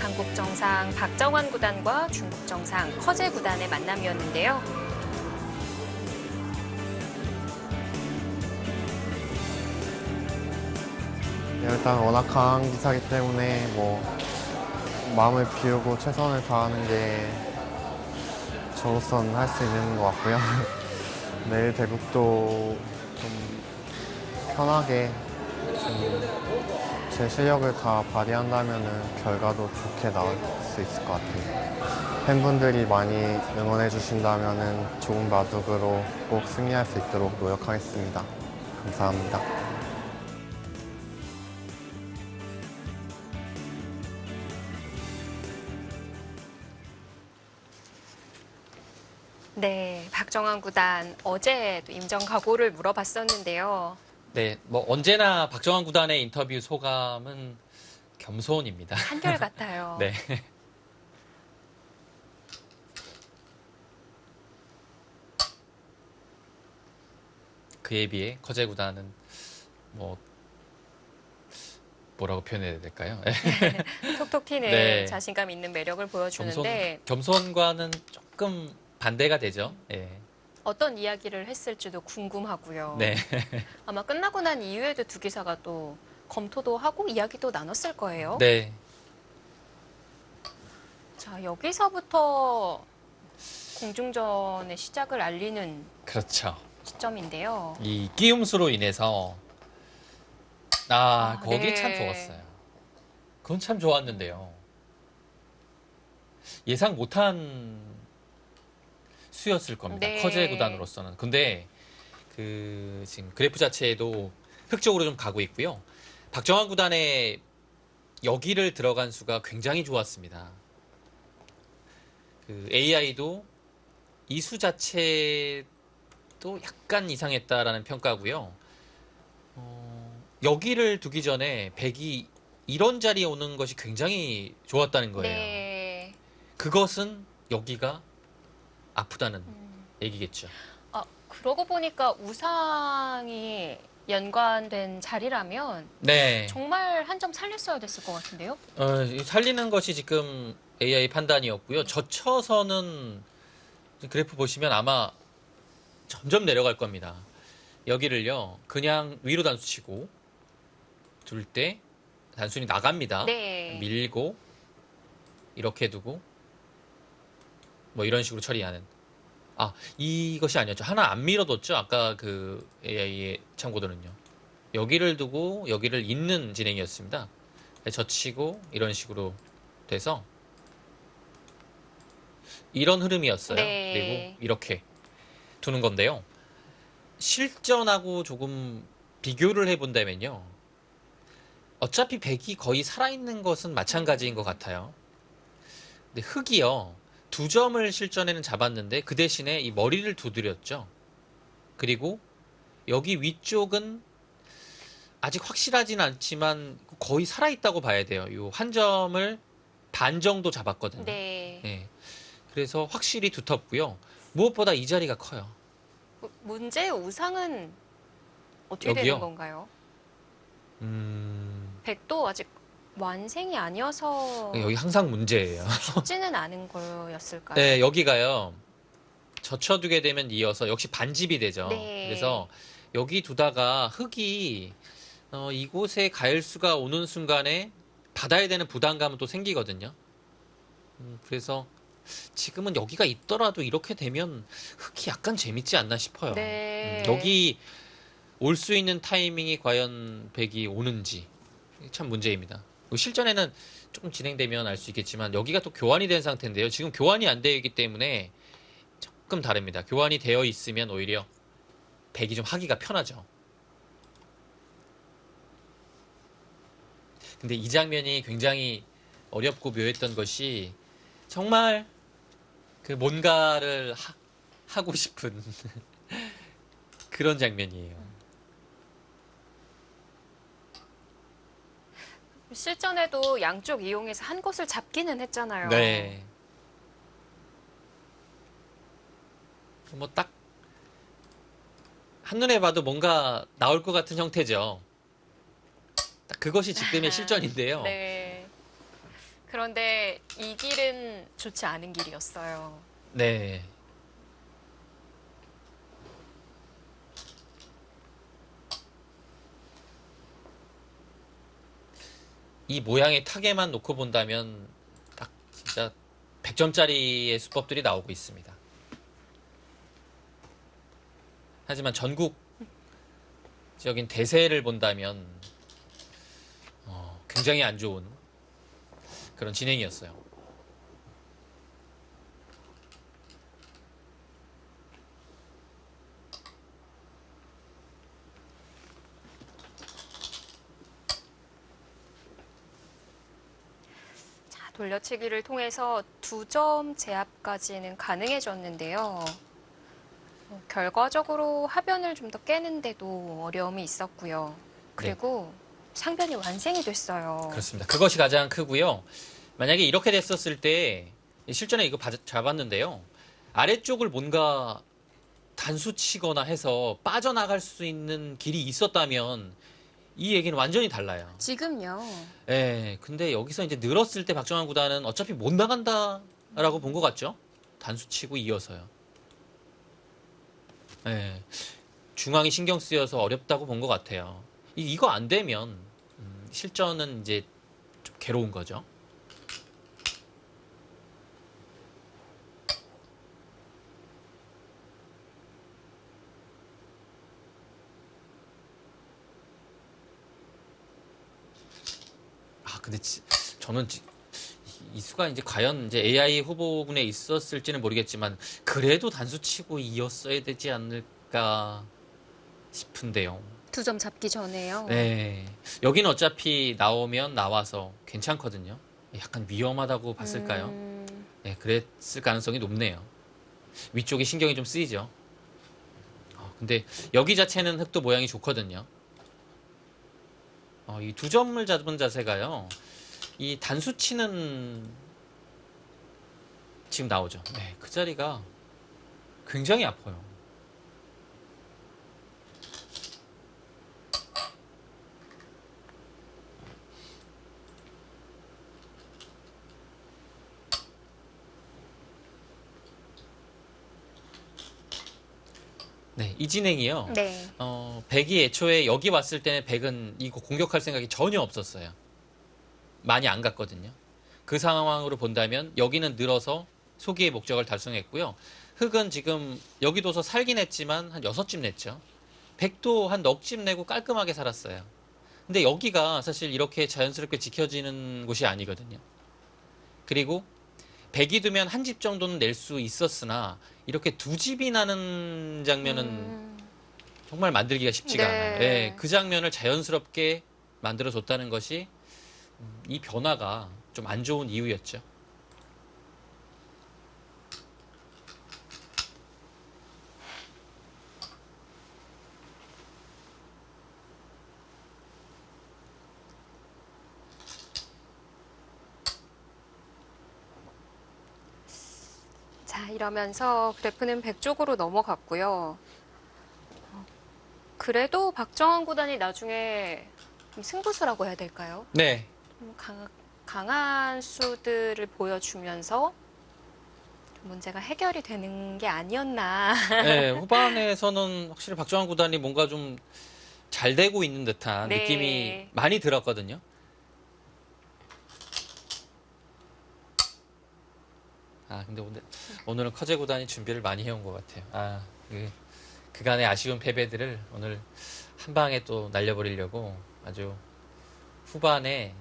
한국 정상 박정환 구단과 중국 정상 커제 구단의 만남이었는데요. 일단 워낙 강한 기사기 때문에 뭐 마음을 비우고 최선을 다하는 게 저로선 할 수 있는 것 같고요. 내일 대국도 좀 편하게 좀 제 실력을 다 발휘한다면은 결과도 좋게 나올 수 있을 것 같아요. 팬분들이 많이 응원해 주신다면은 좋은 바둑으로 꼭 승리할 수 있도록 노력하겠습니다. 감사합니다. 네, 박정환 구단 어제도 임정 각오를 물어봤었는데요. 네, 뭐 언제나 박정환 구단의 인터뷰 소감은 겸손입니다. 한결같아요. 네. 그에 비해 커제 구단은 뭐라고 표현해야 될까요? 톡톡 튀는 네. 자신감 있는 매력을 보여주는데 겸손과는 조금 반대가 되죠. 네. 어떤 이야기를 했을지도 궁금하고요. 네. 아마 끝나고 난 이후에도 두 기사가 또 검토도 하고 이야기도 나눴을 거예요. 네. 자, 여기서부터 공중전의 시작을 알리는 그렇죠. 시점인데요. 이 끼움수로 인해서 거기 네. 참 좋았어요. 그건 참 좋았는데요. 예상 못한 수였을 겁니다. 네. 커제 구단으로서는. 근데 지금 그래프 자체에도 흑쪽으로 좀 가고 있고요. 박정환 구단의 여기를 들어간 수가 굉장히 좋았습니다. AI도 이 수 자체도 약간 이상했다라는 평가고요. 여기를 두기 전에 백이 이런 자리에 오는 것이 굉장히 좋았다는 거예요. 네. 그것은 여기가 아프다는 얘기겠죠. 그러고 보니까 우상이 연관된 자리라면 네. 정말 한 점 살렸어야 됐을 것 같은데요. 살리는 것이 지금 AI 판단이었고요. 젖혀서는 그래프 보시면 아마 점점 내려갈 겁니다. 여기를요, 그냥 위로 단수치고 둘 때 단순히 나갑니다. 네. 밀고 이렇게 두고 뭐 이런 식으로 처리하는. 이것이 아니었죠. 하나 안 밀어뒀죠. 아까 그 AI의 참고들은요. 여기를 두고 여기를 잇는 진행이었습니다. 젖히고 이런 식으로 돼서 이런 흐름이었어요. 네. 그리고 이렇게 두는 건데요. 실전하고 조금 비교를 해본다면요. 어차피 백이 거의 살아있는 것은 마찬가지인 것 같아요. 근데 흑이요. 2점을 실전에는 잡았는데 그 대신에 이 머리를 두드렸죠. 그리고 여기 위쪽은 아직 확실하진 않지만 거의 살아있다고 봐야 돼요. 이 한 점을 반 정도 잡았거든요. 네. 네. 그래서 확실히 두텁고요. 무엇보다 이 자리가 커요. 문제의 우상은 어떻게 여기요? 되는 건가요? 음, 백도 아직 완생이 아니어서 여기 항상 문제예요. 쉽지는 않은 거였을까요? 네, 여기가요. 젖혀두게 되면 이어서 역시 반집이 되죠. 네. 그래서 여기 두다가 흑이 이곳에 가일수가 오는 순간에 받아야 되는 부담감은 또 생기거든요. 그래서 지금은 여기가 있더라도 이렇게 되면 흑이 약간 재밌지 않나 싶어요. 네. 여기 올 수 있는 타이밍이 과연 백이 오는지 참 문제입니다. 실전에는 조금 진행되면 알 수 있겠지만 여기가 또 교환이 된 상태인데요. 지금 교환이 안 되어 있기 때문에 조금 다릅니다. 교환이 되어 있으면 오히려 백이 좀 하기가 편하죠. 근데 이 장면이 굉장히 어렵고 묘했던 것이 정말 그 뭔가를 하고 싶은 그런 장면이에요. 실전에도 양쪽 이용해서 한 곳을 잡기는 했잖아요. 네. 뭐 딱 한눈에 봐도 뭔가 나올 것 같은 형태죠. 딱 그것이 지금의 실전인데요. 네. 그런데 이 길은 좋지 않은 길이었어요. 네. 이 모양의 타겟만 놓고 본다면 딱 진짜 100점짜리의 수법들이 나오고 있습니다. 하지만 전국적인 대세를 본다면 굉장히 안 좋은 그런 진행이었어요. 자, 돌려치기를 통해서 2점 제압까지는 가능해졌는데요. 결과적으로 하변을 좀 더 깨는데도 어려움이 있었고요. 그리고 상변이 완성이 됐어요. 그렇습니다. 그것이 가장 크고요. 만약에 이렇게 됐었을 때 실전에 이거 잡았는데요. 아래쪽을 뭔가 단수 치거나 해서 빠져나갈 수 있는 길이 있었다면 이 얘기는 완전히 달라요. 지금요. 예, 근데 여기서 이제 늘었을 때 박정환 구단은 어차피 못 나간다라고 본 것 같죠? 단수 치고 이어서요. 예, 중앙이 신경 쓰여서 어렵다고 본 것 같아요. 이거 안 되면 실전은 이제 좀 괴로운 거죠. 근데 저는 이 수가 이제 과연 이제 AI 후보군에 있었을지는 모르겠지만 그래도 단수 치고 이었어야 되지 않을까 싶은데요. 2점 잡기 전에요. 네. 여기는 어차피 나오면 나와서 괜찮거든요. 약간 위험하다고 봤을까요? 네, 그랬을 가능성이 높네요. 위쪽에 신경이 좀 쓰이죠. 근데 여기 자체는 흑도 모양이 좋거든요. 이 2점을 잡은 자세가요. 이 단수 치는 지금 나오죠. 네, 그 자리가 굉장히 아파요. 네, 이 진행이요. 네. 백이 애초에 여기 왔을 때는 백은 이거 공격할 생각이 전혀 없었어요. 많이 안 갔거든요. 그 상황으로 본다면 여기는 늘어서 소기의 목적을 달성했고요. 흑은 지금 여기 둬서 살긴 했지만 한 6집 냈죠. 백도 한 넉 집 내고 깔끔하게 살았어요. 근데 여기가 사실 이렇게 자연스럽게 지켜지는 곳이 아니거든요. 그리고 백이 두면 한 집 정도는 낼 수 있었으나 이렇게 2집이 나는 장면은 정말 만들기가 쉽지가 않아요. 예, 그 장면을 자연스럽게 만들어줬다는 것이 이 변화가 좀 안 좋은 이유였죠. 자, 이러면서 그래프는 100 쪽으로 넘어갔고요. 그래도 박정환 구단이 나중에 좀 승부수라고 해야 될까요? 네. 강한 수들을 보여주면서 문제가 해결이 되는 게 아니었나. 네, 후반에서는 확실히 박정환 구단이 뭔가 좀 잘 되고 있는 듯한 네. 느낌이 많이 들었거든요. 근데 오늘은 커제 구단이 준비를 많이 해온 것 같아요. 그간의 아쉬운 패배들을 오늘 한 방에 또 날려버리려고 아주 후반에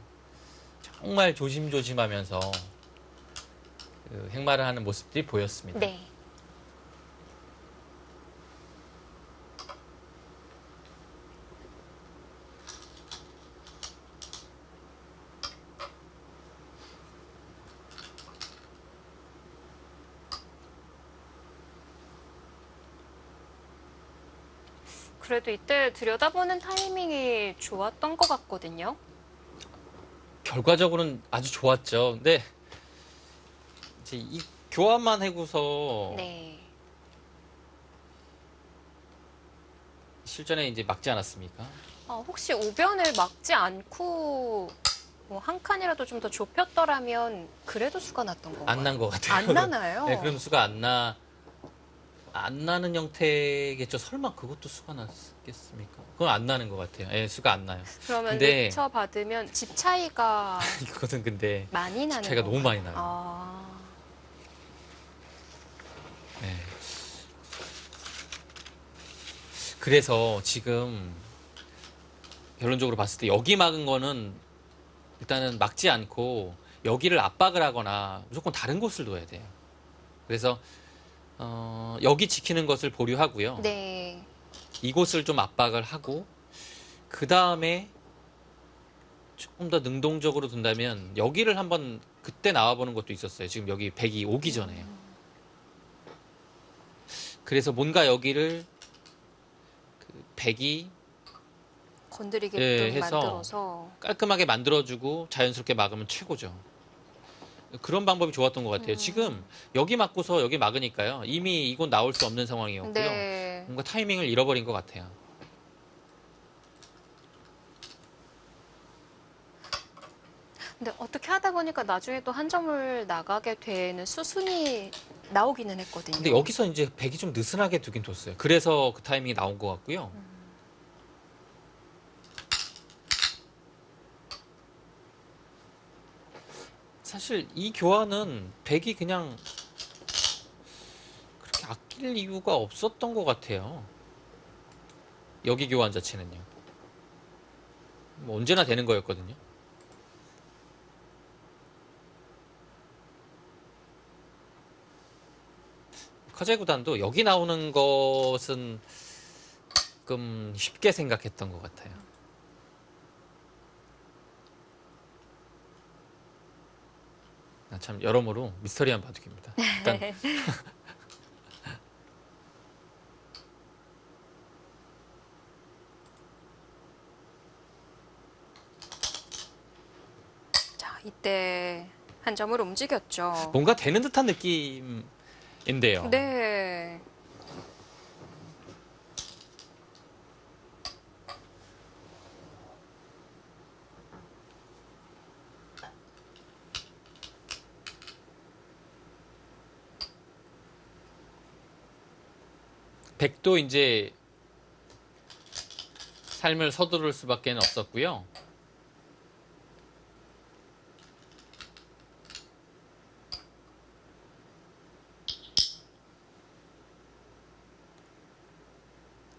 정말 조심조심하면서 그 행마를 하는 모습들이 보였습니다. 네. 그래도 이때 들여다보는 타이밍이 좋았던 것 같거든요. 결과적으로는 아주 좋았죠. 근데 이제 이 교환만 해고서 네. 실전에 이제 막지 않았습니까? 혹시 오변을 막지 않고 뭐 한 칸이라도 좀 더 좁혔더라면 그래도 수가 났던 건가요? 안 난 것 같아요. 안 나나요? 네, 그럼 수가 안 나는 형태겠죠. 설마 그것도 수가 났겠습니까? 그건 안 나는 것 같아요. 예, 수가 안 나요. 그러면 근데- 렉처 받으면 집 차이가 이거는 근데 많이 나는 차이가 너무 건가요? 많이 나요. 네. 그래서 지금 결론적으로 봤을 때 여기 막은 거는 일단은 막지 않고 여기를 압박을 하거나 무조건 다른 곳을 둬야 돼요. 그래서 여기 지키는 것을 보류하고요. 네. 이곳을 좀 압박을 하고 그 다음에 조금 더 능동적으로 둔다면 여기를 한번 그때 나와보는 것도 있었어요. 지금 여기 백이 오기 전에요. 그래서 뭔가 여기를 그 백이 건드리게끔 예, 해서 만들어서 깔끔하게 만들어주고 자연스럽게 막으면 최고죠. 그런 방법이 좋았던 것 같아요. 지금 여기 막고서 여기 막으니까요. 이미 이곳 나올 수 없는 상황이었고요. 네. 뭔가 타이밍을 잃어버린 것 같아요. 근데 어떻게 하다 보니까 나중에 또 한 점을 나가게 되는 수순이 나오기는 했거든요. 근데 여기서 이제 백이 좀 느슨하게 두긴 뒀어요. 그래서 그 타이밍이 나온 것 같고요. 사실 이 교환은 백이 그냥 그렇게 아낄 이유가 없었던 것 같아요. 여기 교환 자체는요. 뭐 언제나 되는 거였거든요. 커제 구단도 여기 나오는 것은 조금 쉽게 생각했던 것 같아요. 참 여러모로 미스터리한 바둑입니다. 일단 자, 이때 한 점을 움직였죠. 뭔가 되는 듯한 느낌인데요. 네. 백도 이제 삶을 서두를 수밖에 없었고요.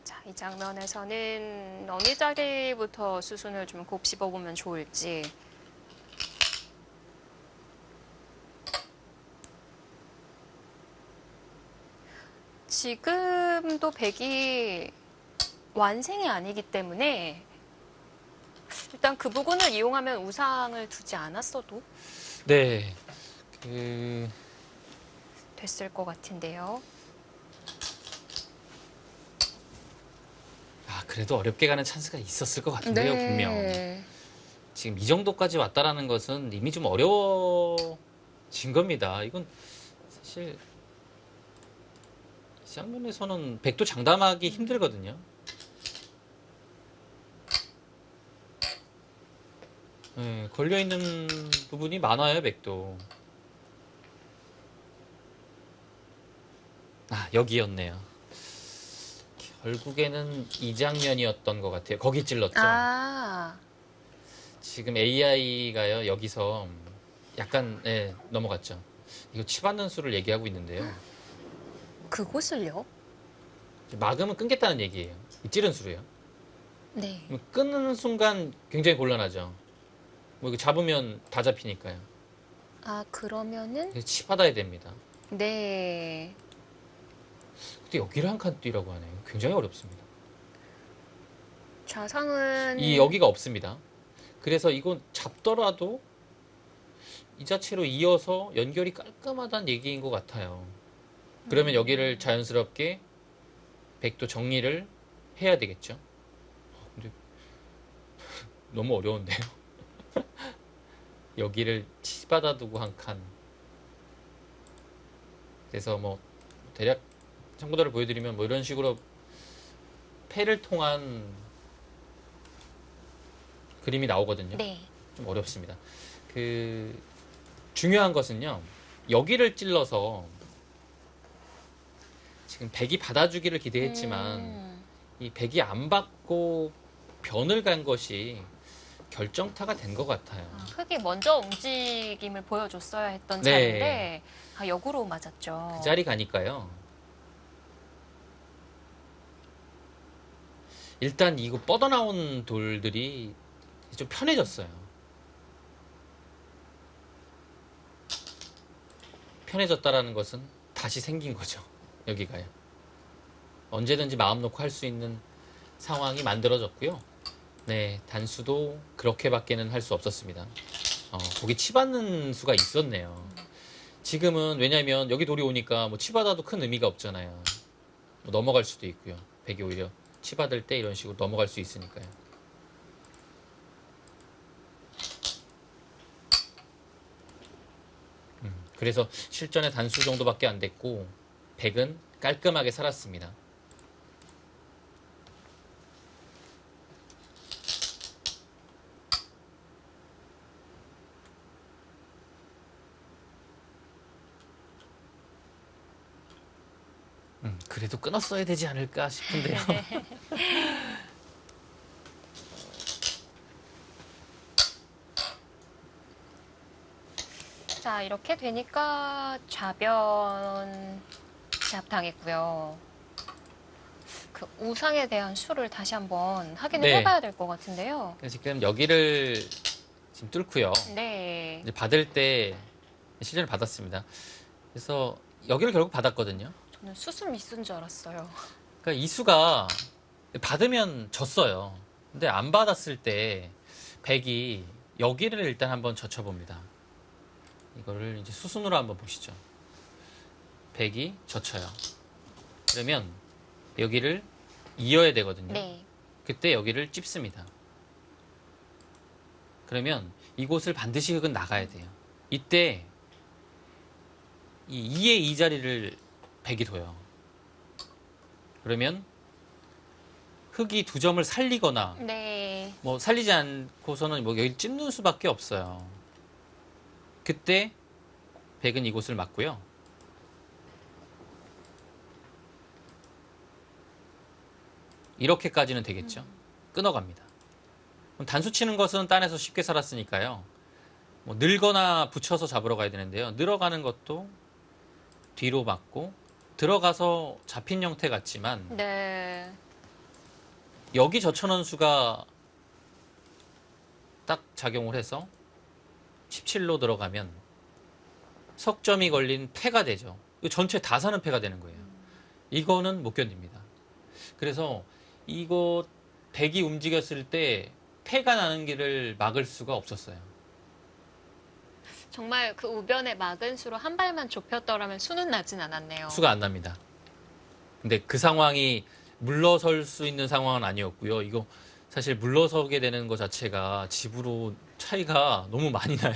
자, 이 장면에서는 어느 자리부터 수순을 좀 곱씹어 보면 좋을지. 지금도 백이 완생이 아니기 때문에 일단 그 부분을 이용하면 우상을 두지 않았어도 네. 됐을 것 같은데요. 그래도 어렵게 가는 찬스가 있었을 것 같은데요, 분명. 지금 이 정도까지 왔다라는 것은 이미 좀 어려워진 겁니다. 이건 사실 이 장면에서는 백도 장담하기 힘들거든요. 네, 걸려있는 부분이 많아요, 백도. 여기였네요. 결국에는 이 장면이었던 것 같아요. 거기 찔렀죠. 지금 AI가요, 여기서 약간 넘어갔죠. 이거 치받는 수를 얘기하고 있는데요. 그곳을요? 막으면 끊겠다는 얘기예요. 이 찌른 수로요. 네. 그럼 끊는 순간 굉장히 곤란하죠. 뭐 이거 잡으면 다 잡히니까요. 아, 그러면은 그래서 치받아야 됩니다. 네. 근데 여기를 한 칸 뛰라고 하네요. 굉장히 어렵습니다. 좌상은 이 여기가 없습니다. 그래서 이건 잡더라도 이 자체로 이어서 연결이 깔끔하다는 얘기인 것 같아요. 그러면 여기를 자연스럽게 백도 정리를 해야 되겠죠. 근데 너무 어려운데요. 여기를 치받아 두고 한 칸. 그래서 뭐 대략 참고도를 보여드리면 뭐 이런 식으로 패를 통한 그림이 나오거든요. 네. 좀 어렵습니다. 중요한 것은요. 여기를 찔러서 지금 백이 받아주기를 기대했지만 이 백이 안 받고 변을 간 것이 결정타가 된 것 같아요. 흙이 먼저 움직임을 보여줬어야 했던 네. 자리인데 역으로 맞았죠. 그 자리 가니까요. 일단 이거 뻗어나온 돌들이 좀 편해졌어요. 편해졌다라는 것은 다시 생긴 거죠. 여기가요. 언제든지 마음 놓고 할 수 있는 상황이 만들어졌고요. 네, 단수도 그렇게밖에는 할 수 없었습니다. 거기 치받는 수가 있었네요. 지금은 왜냐면 여기 돌이 오니까 뭐 치받아도 큰 의미가 없잖아요. 뭐 넘어갈 수도 있고요. 백이 오히려 치받을 때 이런 식으로 넘어갈 수 있으니까요. 그래서 실전의 단수 정도밖에 안 됐고 백은 깔끔하게 살았습니다. 그래도 끊었어야 되지 않을까 싶은데요. 자, 이렇게 되니까 좌변 제압당했고요. 그 우상에 대한 수를 다시 한번 확인을 네. 해봐야 될 것 같은데요. 지금 여기를 지금 뚫고요. 네. 이제 받을 때 시전을 받았습니다. 그래서 여기를 결국 받았거든요. 저는 수순 미수인 줄 알았어요. 그러니까 이 수가 받으면 졌어요. 근데 안 받았을 때 백이 여기를 일단 한번 젖혀봅니다. 이거를 이제 수순으로 한번 보시죠. 백이 젖혀요. 그러면 여기를 이어야 되거든요. 네. 그때 여기를 찝습니다. 그러면 이곳을 반드시 흙은 나가야 돼요. 이때 이 2의 이 자리를 백이 둬요. 그러면 흙이 두 점을 살리거나 네. 뭐 살리지 않고서는 뭐 여기 찝는 수밖에 없어요. 그때 백은 이곳을 막고요. 이렇게까지는 되겠죠. 끊어갑니다. 그럼 단수 치는 것은 딴에서 쉽게 살았으니까요. 뭐 늘거나 붙여서 잡으러 가야 되는데요. 늘어가는 것도 뒤로 막고 들어가서 잡힌 형태 같지만 네. 여기 젖혀놓은 수가 딱 작용을 해서 17로 들어가면 석점이 걸린 패가 되죠. 이거 전체 다 사는 패가 되는 거예요. 이거는 못 견딥니다. 그래서 이거 백이 움직였을 때 패가 나는 길을 막을 수가 없었어요. 정말 그 우변에 막은 수로 한 발만 좁혔더라면 수는 나진 않았네요. 수가 안 납니다. 근데 그 상황이 물러설 수 있는 상황은 아니었고요. 이거 사실 물러서게 되는 것 자체가 집으로 차이가 너무 많이 나요.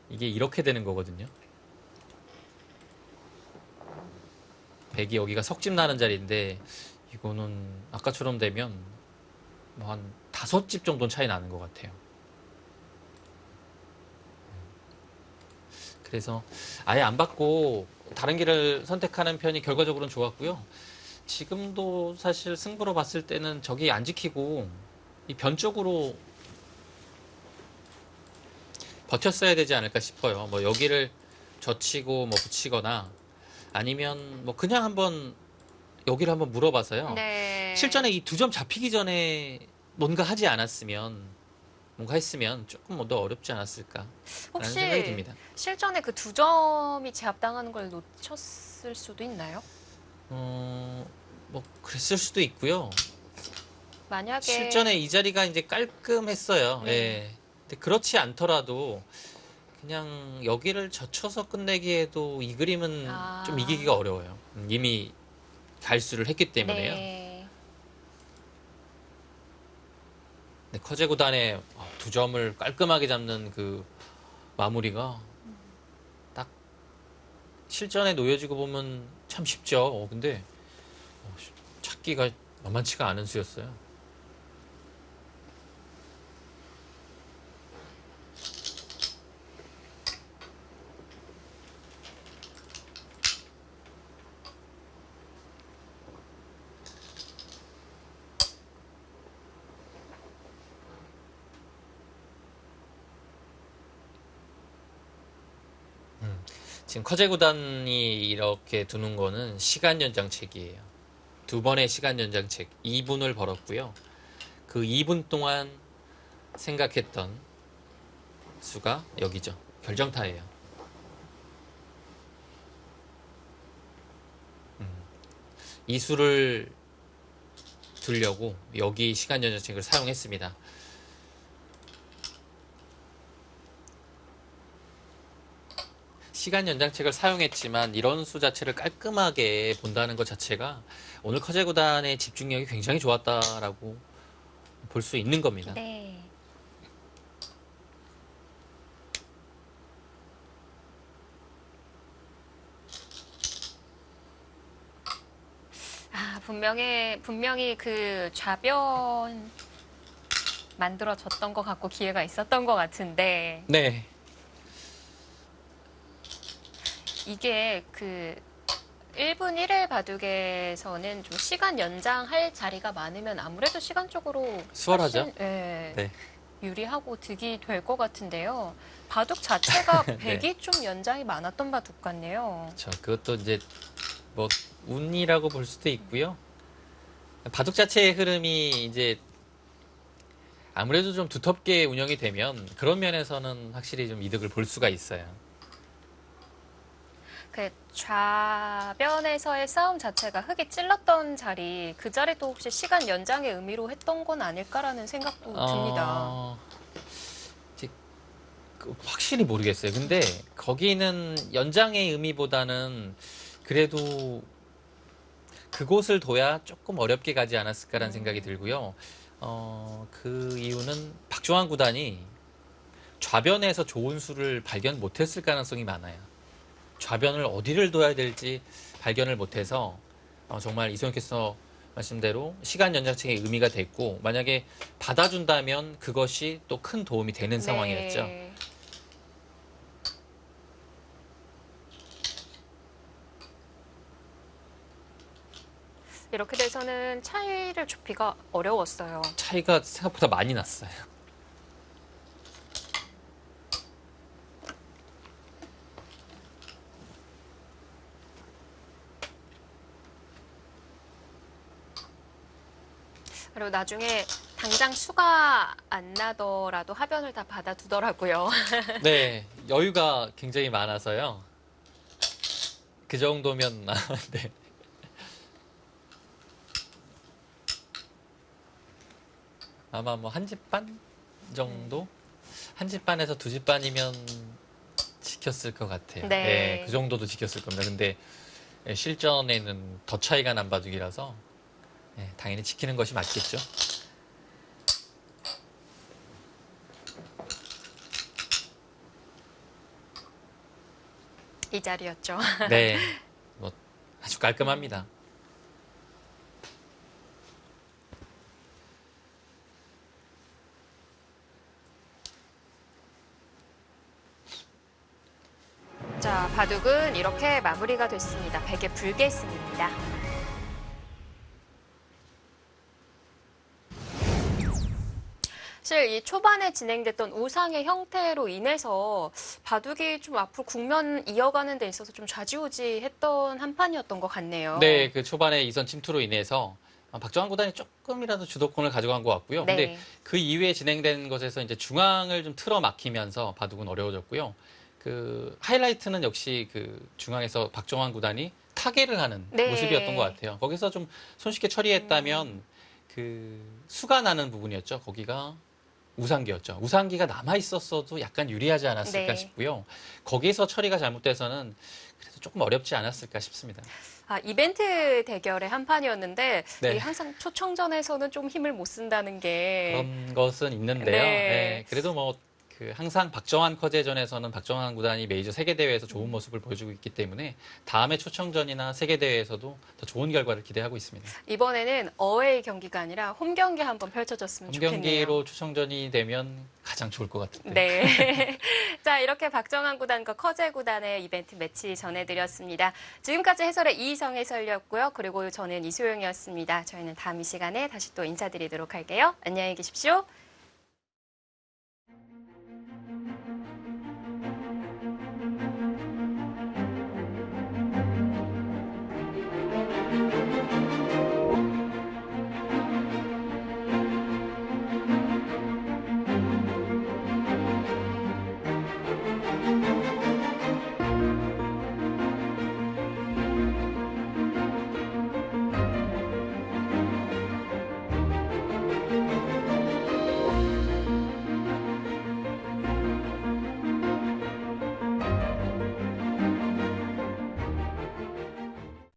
이게 이렇게 되는 거거든요. 백이 여기가 석집 나는 자리인데 이거는 아까처럼 되면 뭐 한 5집 정도는 차이 나는 것 같아요. 그래서 아예 안 받고 다른 길을 선택하는 편이 결과적으로는 좋았고요. 지금도 사실 승부로 봤을 때는 저기 안 지키고 이 변 쪽으로 버텼어야 되지 않을까 싶어요. 뭐 여기를 젖히고 뭐 붙이거나 아니면 뭐 그냥 한번 여기를 한번 물어봐서요. 네. 실전에 이 두 점 잡히기 전에 뭔가 하지 않았으면 뭔가 했으면 조금 더 어렵지 않았을까라는 생각이 혹시 듭니다. 실전에 그 2점이 제압당하는 걸 놓쳤을 수도 있나요? 뭐 그랬을 수도 있고요. 만약에 실전에 이 자리가 이제 깔끔했어요. 네. 예. 근데 그렇지 않더라도 그냥 여기를 젖혀서 끝내기에도 이 그림은 아. 좀 이기기가 어려워요. 이미 갈수를 했기 때문에요. 네. 근데 커제 구단의 두 점을 깔끔하게 잡는 그 마무리가 딱 실전에 놓여지고 보면 참 쉽죠. 근데 찾기가 만만치가 않은 수였어요. 지금 커제 구단이 이렇게 두는 거는 시간 연장책이에요. 두 번의 시간 연장책 2분을 벌었고요. 그 2분 동안 생각했던 수가 여기죠. 결정타예요. 이 수를 두려고 여기 시간 연장책을 사용했습니다. 시간 연장책을 사용했지만 이런 수 자체를 깔끔하게 본다는 것 자체가 오늘 커제 구단의 집중력이 굉장히 좋았다라고 볼 수 있는 겁니다. 네. 분명히 그 좌변 만들어졌던 것 같고 기회가 있었던 것 같은데 네. 이게 그 1분 1회 바둑에서는 좀 시간 연장할 자리가 많으면 아무래도 시간적으로 수월하죠? 훨씬, 예, 네. 유리하고 득이 될 것 같은데요. 바둑 자체가 네. 100이 좀 연장이 많았던 바둑 같네요. 그것도 이제 뭐 운이라고 볼 수도 있고요. 바둑 자체의 흐름이 이제 아무래도 좀 두텁게 운영이 되면 그런 면에서는 확실히 좀 이득을 볼 수가 있어요. 그 좌변에서의 싸움 자체가 흙이 찔렀던 자리, 그 자리도 혹시 시간 연장의 의미로 했던 건 아닐까라는 생각도 듭니다. 이제 확실히 모르겠어요. 근데 거기는 연장의 의미보다는 그래도 그곳을 둬야 조금 어렵게 가지 않았을까라는 생각이 들고요. 그 이유는 박종환 구단이 좌변에서 좋은 수를 발견 못했을 가능성이 많아요. 좌변을 어디를 둬야 될지 발견을 못해서 정말 이소영 캐스터 말씀대로 시간 연장책의 의미가 됐고 만약에 받아준다면 그것이 또 큰 도움이 되는 상황이었죠. 네. 이렇게 돼서는 차이를 좁히기가 어려웠어요. 차이가 생각보다 많이 났어요. 그리고 나중에 당장 수가 안 나더라도 하변을 다 받아두더라고요. 네, 여유가 굉장히 많아서요. 그 정도면 네. 아마 뭐 한 집 반 정도? 한 집 반에서 두 집 반이면 지켰을 것 같아요. 네. 네, 그 정도도 지켰을 겁니다. 근데 실전에는 더 차이가 난 바둑이라서 당연히 지키는 것이 맞겠죠. 이 자리였죠. 네, 뭐 아주 깔끔합니다. 자, 바둑은 이렇게 마무리가 됐습니다. 100의 불계승입니다. 사실 이 초반에 진행됐던 우상의 형태로 인해서 바둑이 좀 앞으로 국면 이어가는 데 있어서 좀 좌지우지했던 한 판이었던 것 같네요. 네, 그 초반에 이선 침투로 인해서 박정환 구단이 조금이라도 주도권을 가져간 것 같고요. 네. 근데 그 이후에 진행된 것에서 이제 중앙을 좀 틀어 막히면서 바둑은 어려워졌고요. 그 하이라이트는 역시 그 중앙에서 박정환 구단이 타개를 하는 네. 모습이었던 것 같아요. 거기서 좀 손쉽게 처리했다면 그 수가 나는 부분이었죠. 거기가 우상기였죠. 우상기가 남아 있었어도 약간 유리하지 않았을까 네. 싶고요. 거기서 처리가 잘못돼서는 그래도 조금 어렵지 않았을까 싶습니다. 이벤트 대결의 한 판이었는데 네. 이 항상 초청전에서는 좀 힘을 못 쓴다는 게 그런 것은 있는데요. 네. 네, 그래도 뭐 그 항상 박정환 커제전에서는 박정환 구단이 메이저 세계 대회에서 좋은 모습을 보여주고 있기 때문에 다음에 초청전이나 세계 대회에서도 더 좋은 결과를 기대하고 있습니다. 이번에는 어웨이 경기가 아니라 홈 경기 한번 펼쳐졌으면 홈 좋겠네요. 경기로 초청전이 되면 가장 좋을 것 같은데. 네. 자, 이렇게 박정환 구단과 커제 구단의 이벤트 매치 전해드렸습니다. 지금까지 해설의 이희성 해설이었고요. 그리고 저는 이소영이었습니다. 저희는 다음 이 시간에 다시 또 인사드리도록 할게요. 안녕히 계십시오.